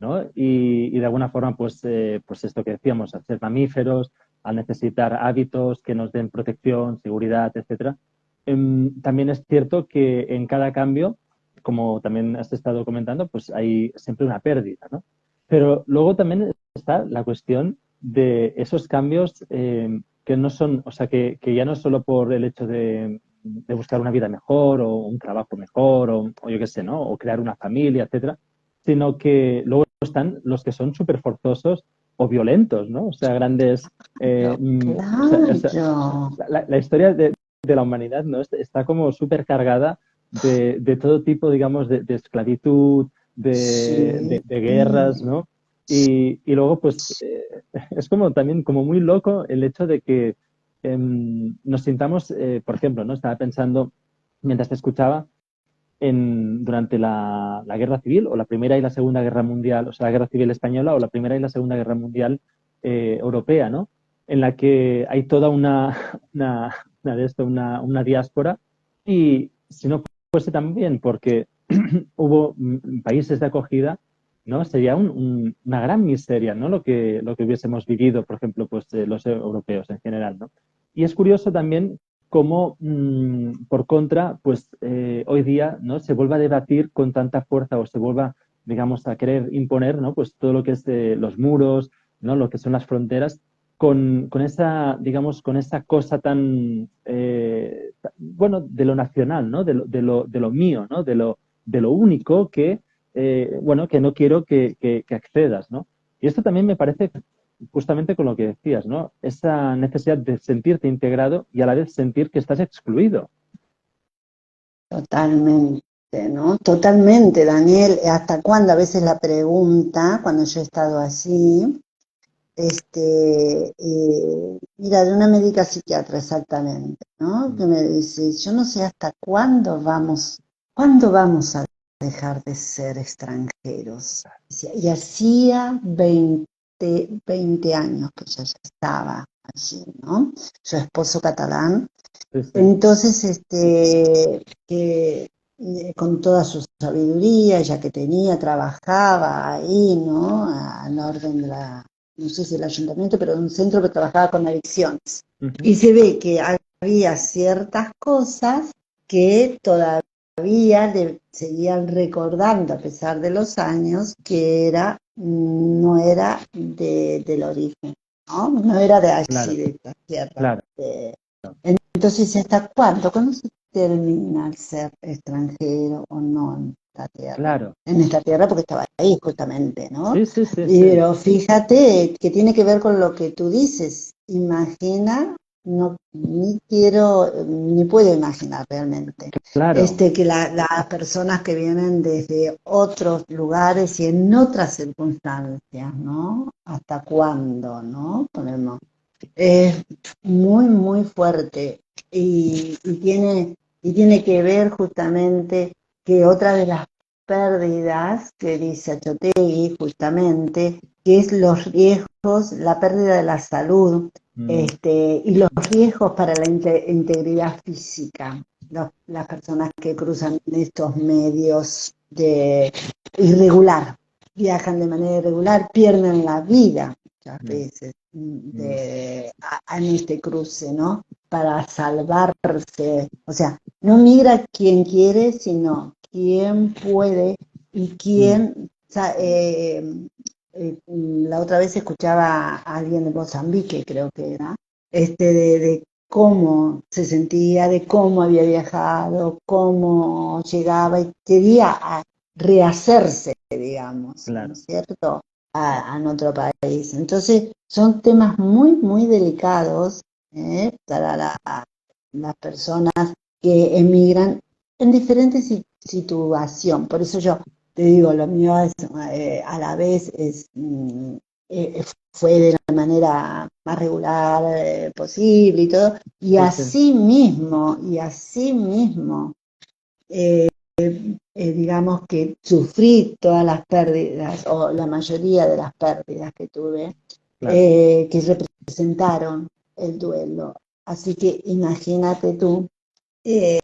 ¿no? Y de alguna forma, pues esto que decíamos, al ser mamíferos, al necesitar hábitos que nos den protección, seguridad, etcétera. También es cierto que en cada cambio, como también has estado comentando, pues hay siempre una pérdida, ¿no? Pero luego también está la cuestión de esos cambios que no son, o sea, que ya no es solo por el hecho de buscar una vida mejor o un trabajo mejor o yo qué sé, ¿no? O crear una familia, etcétera, sino que luego están los que son súper forzosos o violentos, ¿no? O sea, grandes... claro. la historia de la humanidad, ¿no? Está como súper cargada de todo tipo, digamos, de esclavitud, Sí, de guerras, ¿no? Y luego, pues, es como también como muy loco el hecho de que nos sintamos, por ejemplo, ¿no? Estaba pensando, mientras te escuchaba, durante la Guerra Civil o la Primera y la Segunda Guerra Mundial, o sea, la Guerra Civil Española o la Primera y la Segunda Guerra Mundial Europea, ¿no? En la que hay toda una diáspora y si no fuese también porque hubo países de acogida, ¿no? Sería una gran miseria, ¿no? Lo que hubiésemos vivido, por ejemplo, pues los europeos en general, ¿no? Y es curioso también cómo, por contra, pues hoy día, ¿no? Se vuelva a debatir con tanta fuerza o se vuelva, digamos, a querer imponer, ¿no? Pues todo lo que es los muros, ¿no? Lo que son las fronteras, con esa, digamos, con esa cosa tan, bueno, de lo nacional, ¿no? De lo mío, ¿no? De lo único que, bueno, que no quiero que accedas, ¿no? Y esto también me parece justamente con lo que decías, ¿no? Esa necesidad de sentirte integrado y a la vez sentir que estás excluido. totalmente, ¿no? Totalmente, Daniel. ¿Hasta cuándo? A veces la pregunta, cuando yo he estado así, mira, de una médica psiquiatra exactamente, ¿no? Que me dice, yo no sé hasta cuándo vamos a dejar de ser extranjeros. Y hacía 20 años que yo ya estaba allí, ¿no? Su esposo catalán. Sí, sí. Entonces, que con toda su sabiduría, ya que tenía, trabajaba ahí, ¿no? Al orden de no sé si el ayuntamiento, pero de un centro que trabajaba con adicciones. Ujú. Y se ve que había ciertas cosas que todavía le seguían recordando, a pesar de los años, que no era del origen, ¿no? No era de allí, Claro, de esta tierra. claro, Entonces, ¿hasta cuándo? ¿Cuándo se termina el ser extranjero o no en esta tierra? claro. En esta tierra porque estaba ahí justamente, ¿no? Sí, sí, sí, sí. Pero fíjate que tiene que ver con lo que tú dices. Imagina, no, ni quiero, ni puedo imaginar realmente. Claro, Que las personas que vienen desde otros lugares y en otras circunstancias, ¿no? ¿Hasta cuándo, no? Es muy, muy fuerte y tiene que ver justamente que otra de las pérdidas que dice Achotegui justamente, que es los riesgos, la pérdida de la salud, mm, y los riesgos para la integridad física, las personas que cruzan estos medios de irregular, viajan de manera irregular, pierden la vida muchas mm, veces mm, en este cruce, ¿no? Para salvarse. O sea, no migra quien quiere, sino quien puede y mm, quien la otra vez escuchaba a alguien de Mozambique, creo que era, de cómo se sentía, de cómo había viajado, cómo llegaba y quería rehacerse, digamos, ¿no claro, es cierto?, a nuestro país. Entonces, son temas muy, muy delicados, para las personas que emigran en diferentes situaciones. Por eso yo te digo, lo mío es, a la vez eh, fue de la manera más regular posible y todo, sí, sí, y así mismo, eh, digamos que sufrí todas las pérdidas, o la mayoría de las pérdidas que tuve, claro. que representaron el duelo. Así que imagínate tú, eh,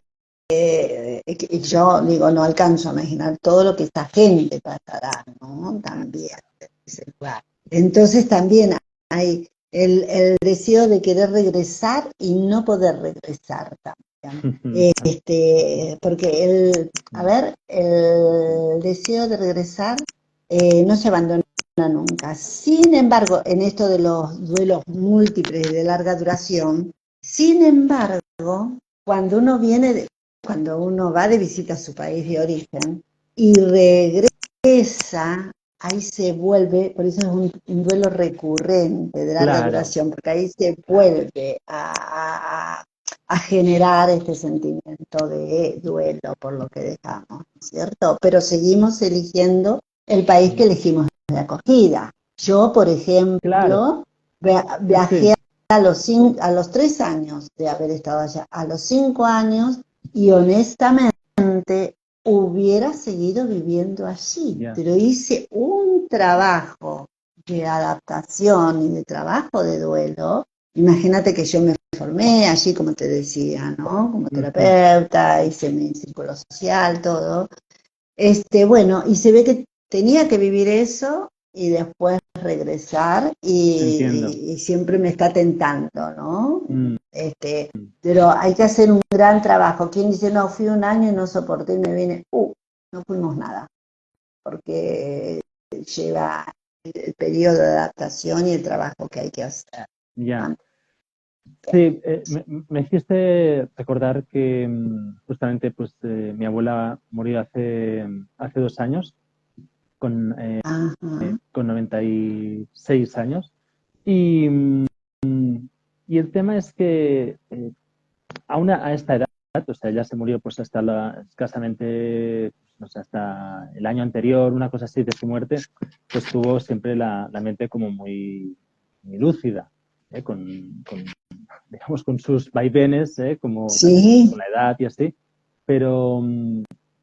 yo digo, no alcanzo a imaginar todo lo que esta gente pasará, ¿no? También en ese lugar. Entonces también hay el deseo de querer regresar y no poder regresar también. Porque a ver, el deseo de regresar no se abandona nunca. Sin embargo, en esto de los duelos múltiples y de larga duración, sin embargo, cuando uno cuando uno va de visita a su país de origen y regresa, ahí se vuelve, por eso es un duelo recurrente de larga Claro, duración, porque ahí se vuelve a generar este sentimiento de duelo por lo que dejamos, ¿cierto? Pero seguimos eligiendo el país que elegimos de acogida. Yo, por claro, ejemplo, sí, viajé sí, a los 3 años de haber estado allá, a los 5 años, y honestamente hubiera seguido viviendo allí, ya. pero hice un trabajo de adaptación y de trabajo de duelo. Imagínate que yo me formé allí, como te decía, ¿no? Como Ujú, terapeuta, hice mi círculo social, todo. Bueno, y se ve que tenía que vivir eso y después regresar entiendo. y siempre me está tentando, ¿no? Mm, Pero hay que hacer un gran trabajo. Quien dice, no, fui un año y no soporté y me vine, no fuimos nada, porque lleva el periodo de adaptación y el trabajo que hay que hacer. ya. ¿No? Sí, me hiciste recordar que justamente pues mi abuela murió hace 2 años Ajá. con 96 años y, y el tema es que a esta edad, o sea, ella se murió pues hasta escasamente, no sé, hasta el año anterior, una cosa así de su muerte, pues tuvo siempre la mente como muy, muy lúcida, con digamos, con sus vaivenes, como también pues, Sí, con la edad y así, pero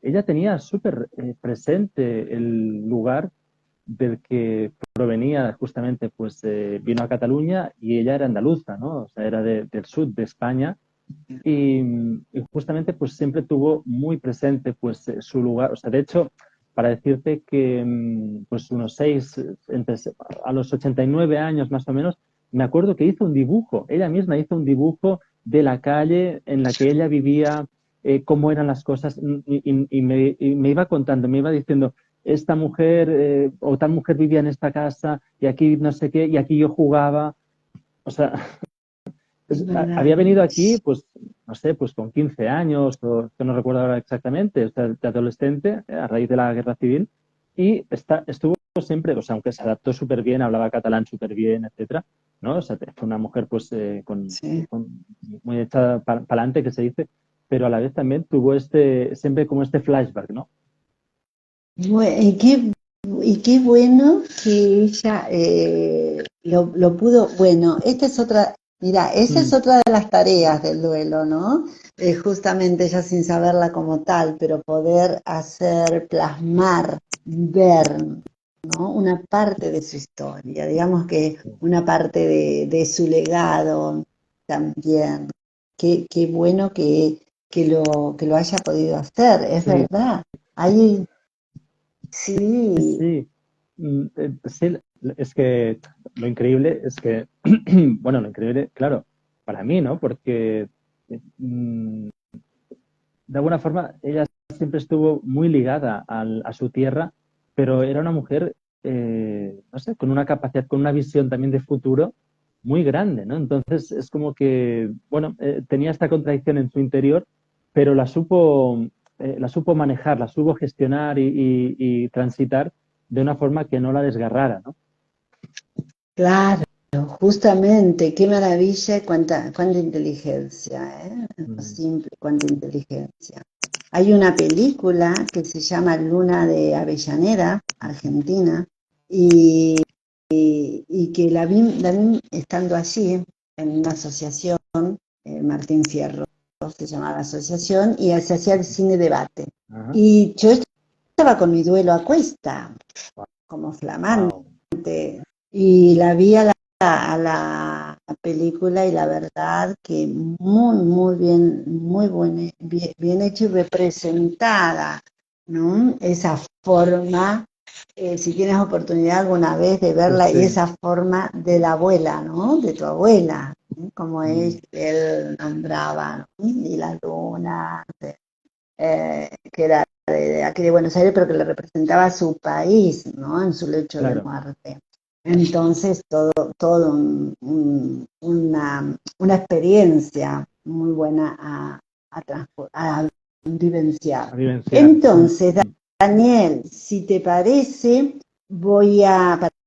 ella tenía súper presente el lugar del que provenía justamente, pues vino a Cataluña y ella era andaluza, ¿no? O sea, era del sur de España y, y justamente pues siempre tuvo muy presente pues su lugar, o sea, de hecho, para decirte que pues unos a los 89 años más o menos, me acuerdo que hizo un dibujo, ella misma hizo un dibujo de la calle en la que ella vivía, cómo eran las cosas y me iba contando, me iba diciendo, esta mujer o tal mujer vivía en esta casa y aquí no sé qué, y aquí yo jugaba, o sea, es verdad. había venido aquí, pues, no sé, pues con 15 años, o que no recuerdo ahora exactamente, o sea, de adolescente, a raíz de la guerra civil, y estuvo siempre, o sea, aunque se adaptó súper bien, hablaba catalán súper bien, etcétera, ¿no? O sea, fue una mujer, pues, Sí. muy echada para adelante, que se dice, pero a la vez también tuvo siempre como este flashback, ¿no? Y qué bueno que ella lo pudo. Bueno, esta es otra, mira, esa es Mm, otra de las tareas del duelo, ¿no? Justamente ella sin saberla como tal, pero poder hacer, plasmar, ver, ¿no? Una parte de su historia, digamos que una parte de su legado también. Qué bueno que lo haya podido hacer, es sí, verdad. Hay, sí, sí, sí. Sí, es que lo increíble es que, bueno, lo increíble, claro, para mí, ¿no? Porque de alguna forma ella siempre estuvo muy ligada a su tierra, pero era una mujer no sé, con una capacidad, con una visión también de futuro muy grande, ¿no? Entonces es como que, bueno, tenía esta contradicción en su interior, pero la supo manejar, la supo gestionar y transitar de una forma que no la desgarrara, ¿no? Claro, justamente, qué maravilla y cuánta inteligencia, ¿eh? Lo Mm. simple, cuánta inteligencia. Hay una película que se llama Luna de Avellaneda, Argentina, y, y que la vi estando allí en una asociación, Martín Fierro se llamaba la asociación, y se hacía el cine debate. Ajá. Y yo estaba con mi duelo a cuesta, como flamante, Wow. y la vi a la película y la verdad que muy bien, bien hecho y representada, ¿no? Esa forma, si tienes oportunidad alguna vez de Pues verla, y sí. esa forma de la abuela, ¿no? De tu abuela, ¿no? Como Mm. él nombraba, ¿no? Y la luna, que era de aquí de Buenos Aires, pero que le representaba a su país, ¿no? En su lecho de Claro. muerte. Entonces, todo una experiencia muy buena a vivenciar. A vivenciar. Mm, Entonces, mm. Daniel, si te parece, voy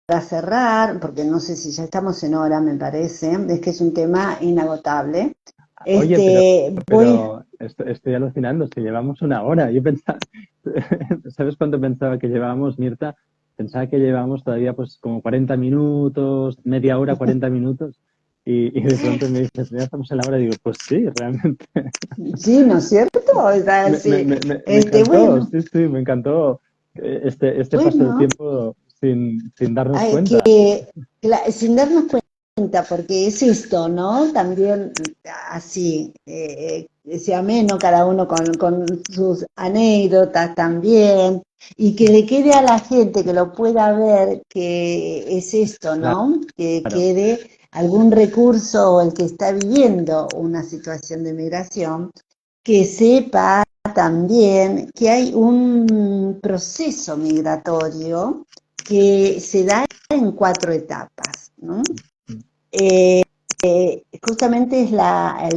para cerrar, porque no sé si ya estamos en hora, me parece, es que es un tema inagotable. Oye, Voy. estoy alucinando, si llevamos una hora. Yo pensaba, ¿sabes cuánto pensaba que llevábamos, Mirta? Pensaba que llevábamos todavía pues como 40 minutos, media hora, 40 minutos. Y de pronto me dices, ya estamos en la hora. Y digo, pues sí, realmente. Sí, ¿no es cierto? O sea, sí. Me encantó, Bueno, sí, sí, me encantó este paso del bueno, tiempo sin darnos hay cuenta. que, sin darnos cuenta, porque es esto, ¿no? También así, ese ameno, cada uno con sus anécdotas también, y que le quede a la gente que lo pueda ver, que es esto, ¿no? Que Claro, quede algún recurso, o el que está viviendo una situación de migración, que sepa también que hay un proceso migratorio que se da en 4 etapas, ¿no? Eh, Justamente es la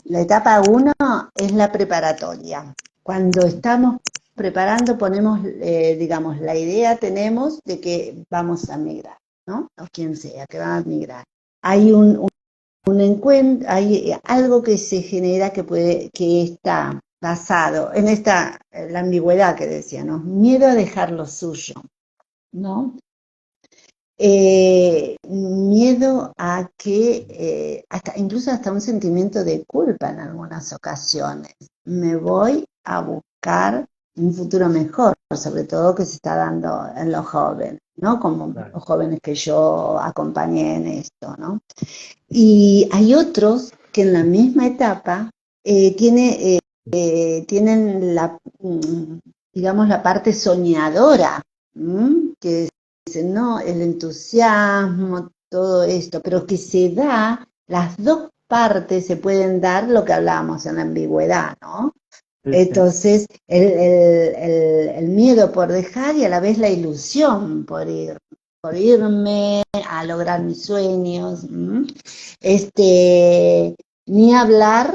etapa 1 es la preparatoria. Cuando estamos preparando, ponemos, digamos, la idea tenemos de que vamos a migrar, ¿no? O quien sea que va a migrar. Hay un encuentro, hay algo que se genera que está basado en la ambigüedad que decía, ¿no? Miedo a dejar lo suyo, ¿no? Miedo a que, incluso hasta un sentimiento de culpa en algunas ocasiones. Me voy a buscar un futuro mejor, sobre todo que se está dando en los jóvenes, ¿no? Como claro. los jóvenes que yo acompañé en esto, ¿no? Y hay otros que en la misma etapa tienen digamos, la parte soñadora, que dicen, no, el entusiasmo, todo esto, pero que se da, las dos partes se pueden dar lo que hablábamos en la ambigüedad, ¿no? Sí, sí. Entonces, el miedo por dejar y a la vez la ilusión por irme a lograr mis sueños. Este, ni hablar,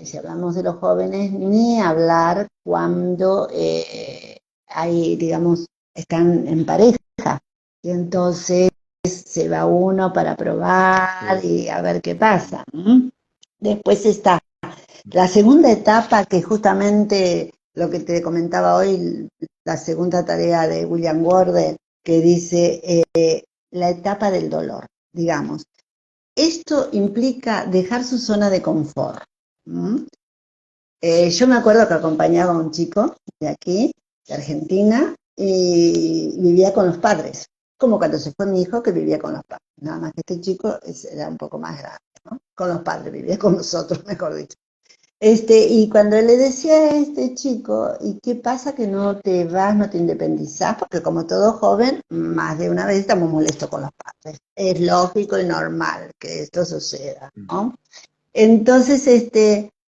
si hablamos de los jóvenes, ni hablar cuando hay, digamos, están en pareja. Y entonces se va uno para probar Sí. y a ver qué pasa. Después está la segunda etapa, que justamente lo que te comentaba hoy, la segunda tarea de William Gordon, que dice la etapa del dolor, digamos. Esto implica dejar su zona de confort. ¿Mm? Yo me acuerdo que acompañaba a un chico de aquí, de Argentina, y vivía con los padres, como cuando se fue mi hijo que vivía con los padres. Nada más que este chico era un poco más grande, ¿no? Con los padres, vivía con nosotros, mejor dicho. Y cuando le decía a este chico, ¿y qué pasa que no te vas, no te independizás? Porque como todo joven, más de una vez estamos molestos con los padres. Es lógico y normal que esto suceda, Mm. ¿no? Entonces,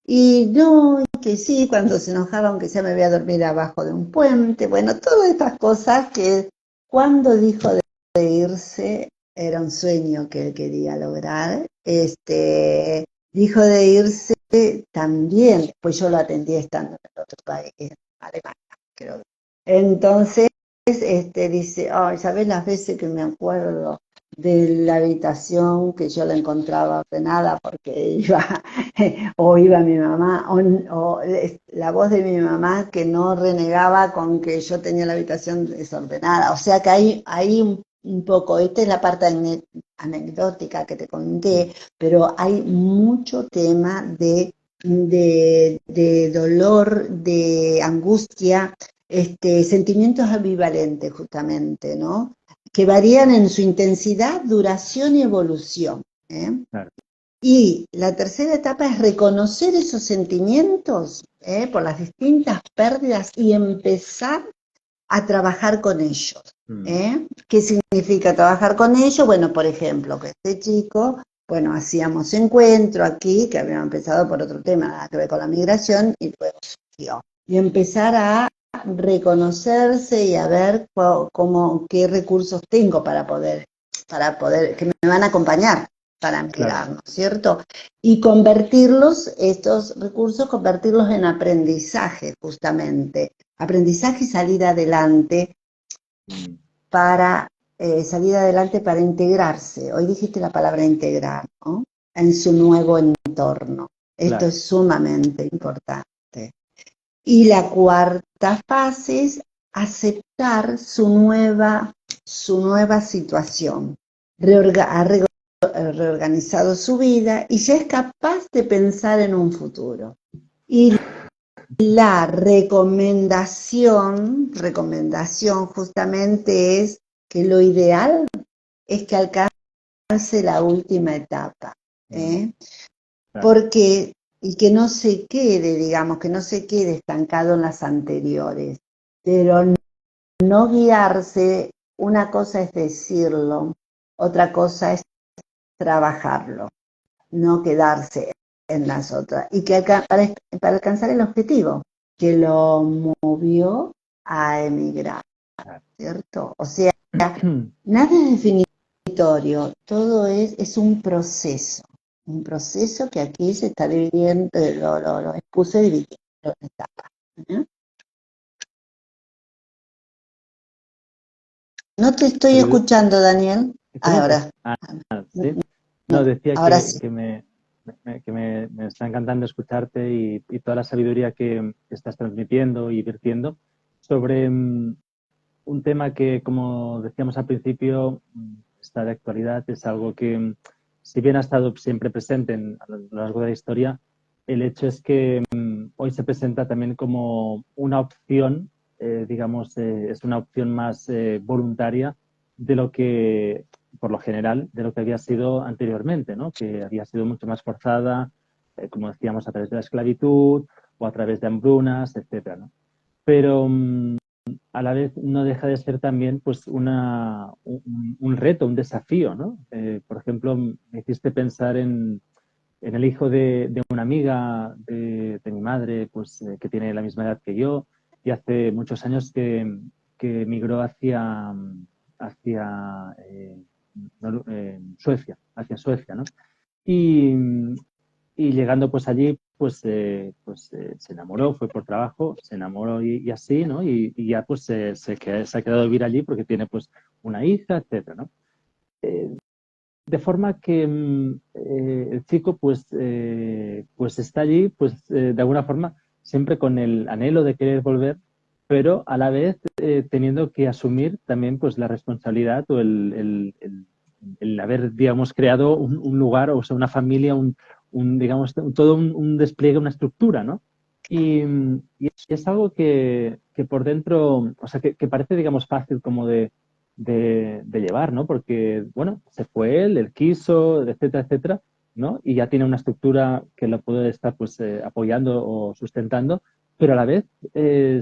Y no, y que sí, cuando se enojaba, aunque sea me voy a dormir abajo de un puente, bueno, todas estas cosas que cuando dijo de irse, era un sueño que él quería lograr, dijo de irse también, pues yo lo atendí estando en el otro país, en Alemania, creo. Entonces, dice, ay, ¿sabes las veces que me acuerdo de la habitación que yo la encontraba ordenada porque iba, o iba mi mamá, o la voz de mi mamá que no renegaba con que yo tenía la habitación desordenada? O sea que hay un poco, esta es la parte anecdótica que te conté, pero hay mucho tema de dolor, de angustia, sentimientos ambivalentes justamente, ¿no? Que varían en su intensidad, duración y evolución. ¿Eh? Claro. Y la tercera etapa es reconocer esos sentimientos por las distintas pérdidas y empezar a trabajar con ellos. ¿Qué significa trabajar con ellos? Bueno, por ejemplo, que este chico, bueno, hacíamos encuentro aquí, que habíamos empezado por otro tema, nada que ver con la migración, y luego surgió. Y empezar a reconocerse y a ver qué recursos tengo para poder, que me van a acompañar para migrar, ¿no es cierto? Y convertirlos, estos recursos, convertirlos en aprendizaje, justamente. Aprendizaje y salida adelante para integrarse. Hoy dijiste la palabra integrar, ¿no? En su nuevo entorno. Esto es sumamente importante. Y la cuarta fase es aceptar su nueva situación. Ha reorganizado su vida y ya es capaz de pensar en un futuro. Y la recomendación justamente es que lo ideal es que alcance la última etapa, porque, y que no se quede, digamos, que no se quede estancado en las anteriores, pero no guiarse, una cosa es decirlo, otra cosa es trabajarlo, no quedarse en las otras, y que para alcanzar el objetivo que lo movió a emigrar, ¿cierto? O sea, nada es definitorio, todo es un proceso que aquí se está dividiendo, lo expuse dividiendo en etapas. No te estoy escuchando, Daniel. ¿Cómo? Ahora. ¿Sí? No, decía Ahora sí. que me está encantando escucharte y toda la sabiduría que estás transmitiendo y vertiendo sobre un tema que, como decíamos al principio, está de actualidad, es algo que, si bien ha estado siempre presente a lo largo de la historia, el hecho es que hoy se presenta también como una opción, digamos, es una opción más voluntaria de lo que, por lo general, de lo que había sido anteriormente, ¿no? Que había sido mucho más forzada, como decíamos, a través de la esclavitud o a través de hambrunas, etcétera, ¿no? Pero a la vez no deja de ser también pues un reto, un desafío, ¿no? Por ejemplo, me hiciste pensar en el hijo de una amiga de mi madre, pues que tiene la misma edad que yo, y hace muchos años que emigró hacia Suecia, ¿no? Y, y llegando pues allí, se enamoró, fue por trabajo, se enamoró y así, ¿no? Y ya pues se ha quedado a vivir allí porque tiene pues una hija, etcétera, ¿no? De forma que el chico pues está allí, de alguna forma, siempre con el anhelo de querer volver, pero a la vez teniendo que asumir también pues la responsabilidad o el haber, digamos, creado un lugar, o sea, una familia, digamos, todo un despliegue, una estructura, ¿no? Y es algo que por dentro, o sea, que parece, digamos, fácil como de llevar, ¿no? Porque, bueno, se fue él quiso, etcétera, etcétera, ¿no? Y ya tiene una estructura que lo puede estar, pues, apoyando o sustentando, pero a la vez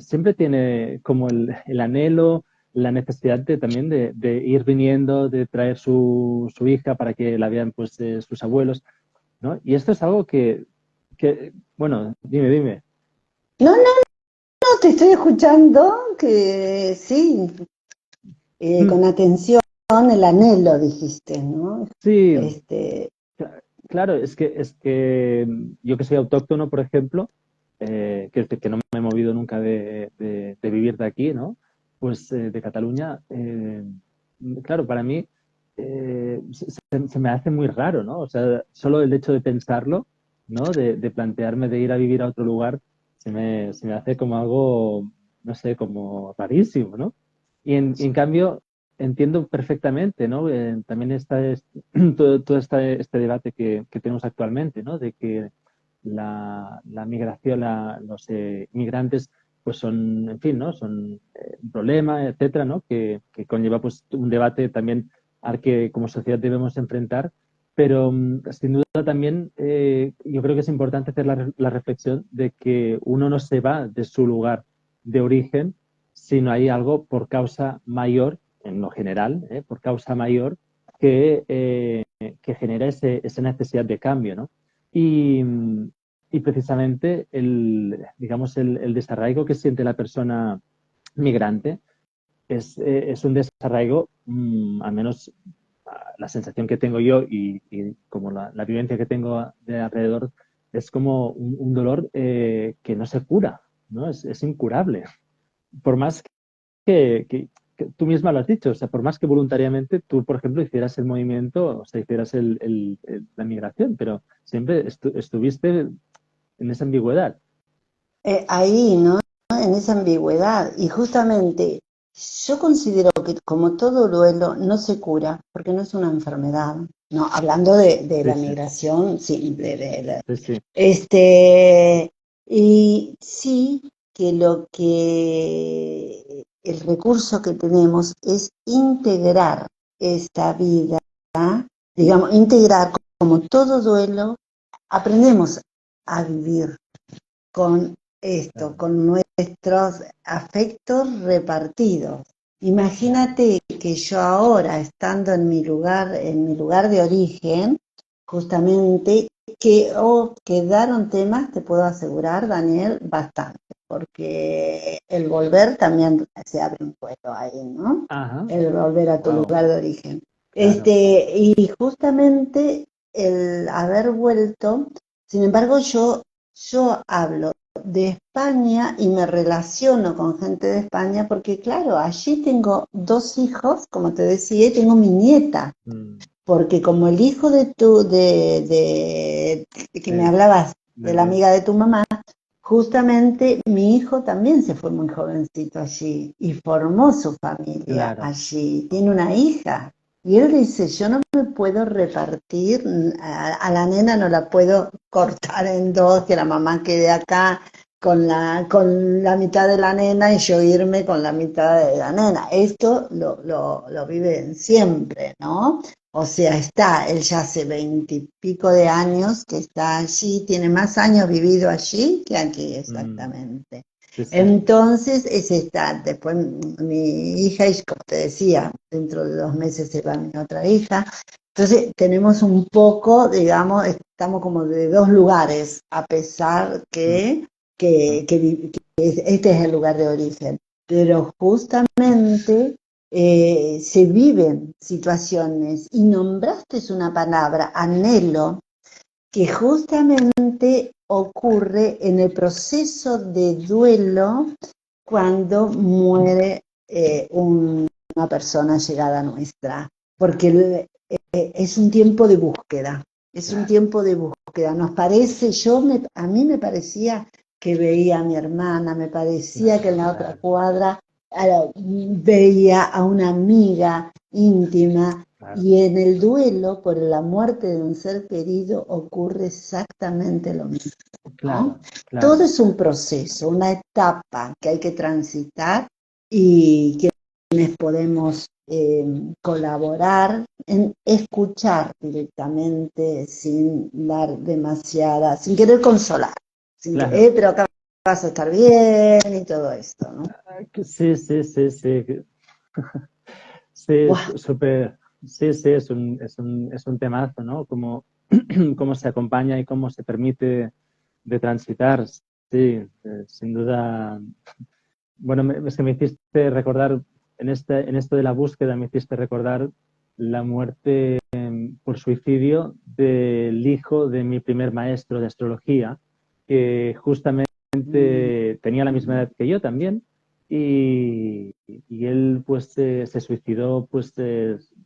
siempre tiene como el anhelo, la necesidad también de ir viniendo, de traer su hija para que la vean, pues, sus abuelos, ¿no? Y esto es algo que Bueno, dime. No, no, no, te estoy escuchando, que sí, Mm, con atención el anhelo, dijiste, ¿no? sí, Este, claro, es que yo que soy autóctono, por ejemplo, que no me he movido nunca de vivir de aquí, ¿no? Pues de Cataluña, claro, para mí se me hace muy raro, ¿no? O sea, solo el hecho de pensarlo, ¿no? De plantearme de ir a vivir a otro lugar, se me hace como algo, no sé, como rarísimo, ¿no? Y en cambio, entiendo perfectamente, ¿no? También todo este debate que tenemos actualmente, ¿no? De que la migración, los inmigrantes, pues son, en fin, ¿no? Son un problema, etcétera, ¿no? Que conlleva pues un debate también al que como sociedad debemos enfrentar. Pero sin duda también yo creo que es importante hacer la reflexión de que uno no se va de su lugar de origen, sino hay algo por causa mayor, en lo general, por causa mayor, que genera esa necesidad de cambio, ¿no? Y, y precisamente digamos, el desarraigo que siente la persona migrante es un desarraigo, al menos la sensación que tengo yo y como la vivencia que tengo de alrededor, es como un dolor que no se cura, ¿no? Es incurable. Por más que tú misma lo has dicho, o sea, por más que voluntariamente tú, por ejemplo, hicieras el movimiento, o sea, hicieras la migración, pero siempre estuviste en esa ambigüedad. ahí, ¿no? En esa ambigüedad. Y justamente yo considero que como todo duelo no se cura, porque no es una enfermedad, ¿no? Hablando de Sí, la sí, migración, sí, sí, sí. este, y sí que lo que el recurso que tenemos es integrar esta vida, digamos, integrar como todo duelo, aprendemos a vivir con esto, Claro. con nuestros afectos repartidos. Imagínate que yo ahora, estando en mi lugar de origen, justamente, quedaron temas, te puedo asegurar, Daniel, bastante, porque el volver también se abre un puesto ahí, ¿no? Ajá, El volver a tu wow, lugar de origen. claro. Y justamente el haber vuelto, sin embargo, yo hablo de España y me relaciono con gente de España porque, claro, allí tengo dos hijos, como te decía, y tengo mi nieta, Mm, porque como el hijo de que me sí, hablabas, de la de- amiga de tu mamá, justamente mi hijo también se fue muy jovencito allí y formó su familia claro. allí. Tiene una hija. Y él dice, yo no me puedo repartir, a la nena no la puedo cortar en dos, que la mamá quede acá con la mitad de la nena y yo irme con la mitad de la nena. Esto lo viven siempre, ¿no? O sea, él ya hace 20 y pico de años que está allí, tiene más años vivido allí que aquí Mm, exactamente. sí, sí. Entonces, después mi hija, y como te decía, dentro de 2 meses se va mi otra hija. Entonces, tenemos un poco, digamos, estamos como de dos lugares, a pesar Mm, que este es el lugar de origen. Pero justamente se viven situaciones y nombraste una palabra, anhelo, que justamente ocurre en el proceso de duelo cuando muere una persona llegada a nuestra, porque es un tiempo de búsqueda, es un claro, tiempo de búsqueda. Nos parece, a mí me parecía que veía a mi hermana, me parecía que en la otra claro, cuadra veía a una amiga íntima, claro, y en el duelo por la muerte de un ser querido ocurre exactamente lo mismo, ¿no? claro, Todo claro. es un proceso, una etapa que hay que transitar y quienes podemos colaborar en escuchar directamente sin dar demasiada, sin querer consolar, Claro. pero acá vas a estar bien y todo esto, ¿no? Sí, sí, sí, sí. Sí, es Buah, súper. Sí, sí, es un temazo, ¿no? Cómo se acompaña y cómo se permite. de transitar, sí, sin duda. Bueno, es que me hiciste recordar, en esto de la búsqueda, me hiciste recordar la muerte por suicidio del hijo de mi primer maestro de astrología, que justamente tenía la misma edad que yo también, y él pues se suicidó, pues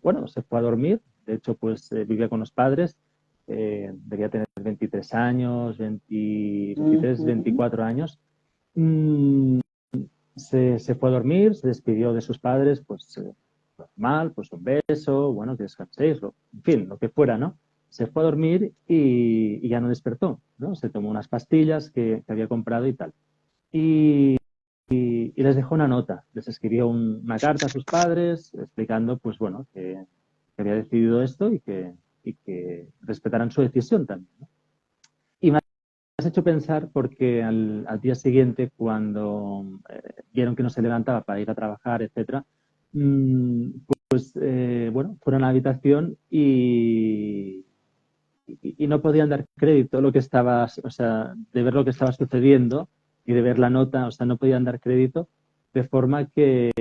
bueno, se fue a dormir, de hecho pues vivía con los padres, debía tener 23 años, 23, 24 años. Mm, se fue a dormir, se despidió de sus padres, pues normal, pues un beso, bueno, que descanséis, en fin, lo que fuera, ¿no? Se fue a dormir y ya no despertó, ¿no? Se tomó unas pastillas que había comprado y tal. Y, y les dejó una nota, les escribió una carta a sus padres explicando, pues bueno, que había decidido esto y que respetaran su decisión también, ¿no? Y me has hecho pensar porque al día siguiente, cuando vieron que no se levantaba para ir a trabajar, etcétera, pues bueno, fueron a la habitación y no podían dar crédito a lo que estaba, o sea, de ver lo que estaba sucediendo y de ver la nota, o sea, no podían dar crédito, de forma que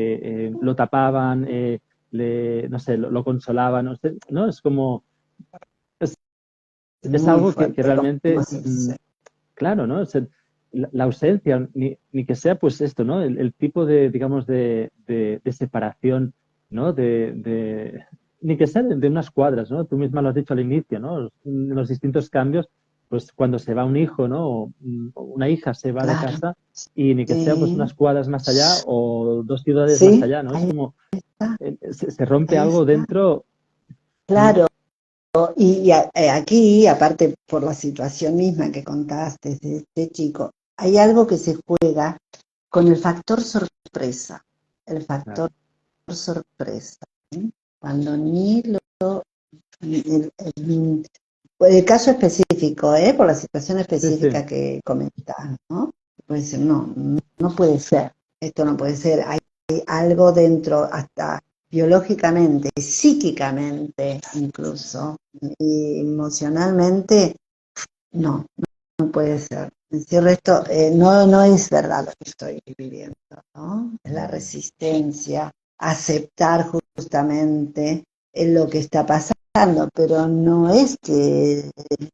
lo tapaban, no sé, lo consolaban, no sé, ¿no? Es como, es, es Muy algo que fuerte, realmente como se dice. claro, ¿no? O sea, la ausencia, ni que sea pues esto, ¿no? El tipo de, digamos, de separación, ¿no? Ni que sea de unas cuadras, ¿no? Tú misma lo has dicho al inicio, ¿no? Los distintos cambios, pues cuando se va un hijo, ¿no? O una hija se va de Claro, casa y ni que sea pues sí, unas cuadras más allá o dos ciudades más sí, allá, ¿no? Es ahí como está, se rompe ahí algo está. dentro. Claro, aquí, aparte por la situación misma que contaste de este chico, hay algo que se juega con el factor sorpresa, el factor Claro, sorpresa, ¿sí? Cuando ni lo, el caso específico, por la situación sí, sí, específica que comentas, ¿no? Puede decir, no, no puede ser, esto no puede ser, hay algo dentro, hasta biológicamente, psíquicamente incluso, y emocionalmente, no, no puede ser. Decir esto, no, no es verdad lo que estoy viviendo, ¿no? La resistencia, aceptar justamente lo que está pasando, pero no es que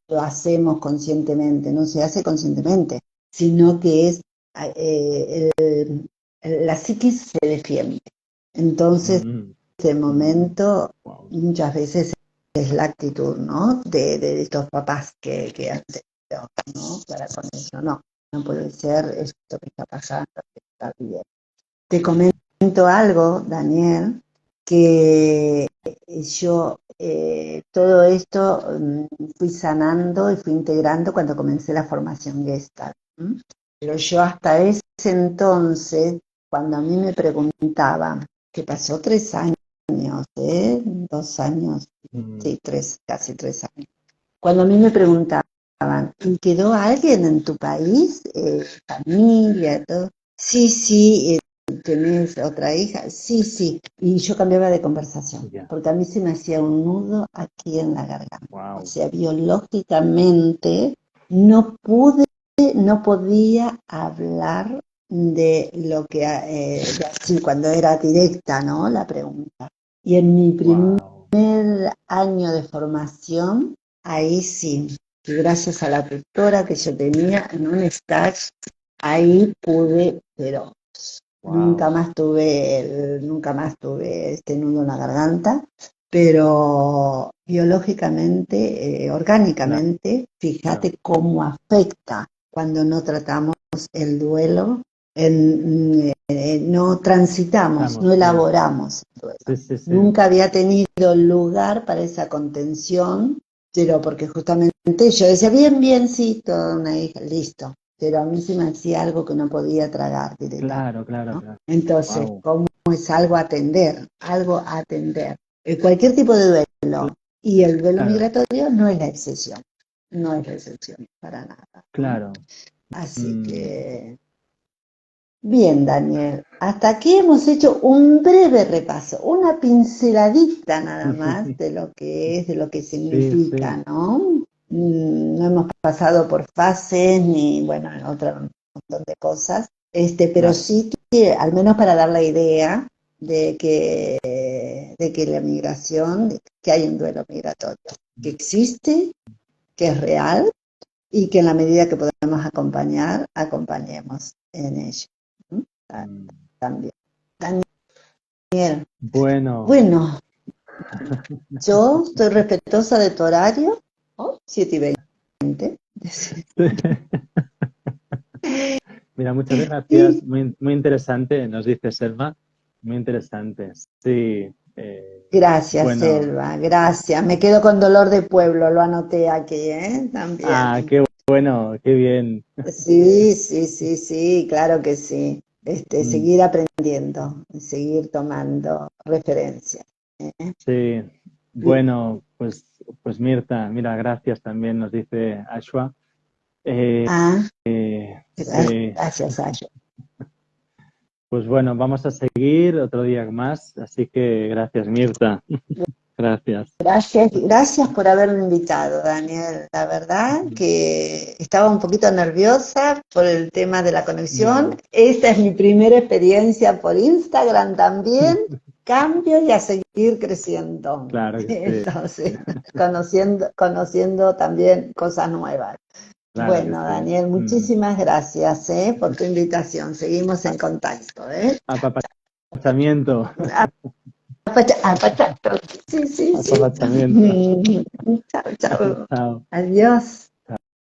lo hacemos conscientemente, no se hace conscientemente, sino que es la psiquis se defiende. Entonces, ese momento wow, muchas veces es la actitud, ¿no? De estos papás que han tenido, ¿no? Para con eso, no, no puede ser esto que está pasando, que está bien. Te comento algo, Daniel, que yo todo esto fui sanando y fui integrando cuando comencé la formación Gestalt. ¿M? Pero yo hasta ese entonces, cuando a mí me preguntaban, que pasó 3 años, 2 años, sí, casi 3 años. Cuando a mí me preguntaban, ¿y quedó alguien en tu país? Familia, todo. Sí, sí, ¿tenés otra hija? Sí, sí. Y yo cambiaba de conversación, ya, porque a mí se me hacía un nudo aquí en la garganta. O wow, sea, biológicamente no pude, no podía hablar de lo que, así, cuando era directa, ¿no? La pregunta. Y en mi primer wow. año de formación, ahí sí, y gracias a la tutora que yo tenía en un stage, ahí pude, pero Wow, nunca más tuve este nudo en la garganta, pero biológicamente, orgánicamente, claro. fíjate cómo afecta cuando no tratamos el duelo, no transitamos, no Estamos, sí, elaboramos el duelo. sí, sí, sí. Nunca había tenido lugar para esa contención, pero porque justamente yo decía, bien, bien, sí, toda una hija, listo, pero a mí se me hacía algo que no podía tragar directamente, Claro, claro, ¿no? claro. Entonces, Wow, ¿cómo es algo a atender? Algo a atender. Cualquier tipo de duelo. Y el duelo claro, migratorio no es la excepción. No es la excepción para nada, ¿no? claro. Así Mm, que, bien, Daniel. Hasta aquí hemos hecho un breve repaso, una pinceladita nada más de lo que es, de lo que sí, sí, significa, ¿no? no hemos pasado por fases ni, bueno, otro montón de cosas, pero sí que, al menos para dar la idea de que la migración, que hay un duelo migratorio, que existe, que es real y que en la medida que podamos acompañar, acompañemos en ello. También. Daniel. Bueno. Bueno, yo estoy respetuosa de tu horario, 7:20. Mira, muchas gracias. Muy, muy interesante, nos dice Selma. Muy interesante. Sí. Gracias, Bueno. Selva, gracias. Me quedo con dolor de pueblo, lo anoté aquí, también. Ah, qué bueno, qué bien. Sí, claro que sí. Seguir aprendiendo, seguir tomando referencias. Sí, bueno, pues Mirta, mira, gracias también, nos dice Ashwa. Sí, Gracias, Ayo. pues bueno, vamos a seguir otro día más, así que gracias, Mirta. Gracias. Gracias por haberme invitado, Daniel. La verdad que estaba un poquito nerviosa por el tema de la conexión. Esta es mi primera experiencia por Instagram también. Cambio y a seguir creciendo. Claro que sí. Entonces, conociendo también cosas nuevas. Claro bueno, que sí. Daniel, muchísimas gracias por tu invitación. Seguimos en contacto. Apapachamiento. Apachamiento. Sí. Apapachamiento. Chao. Chao. Adiós.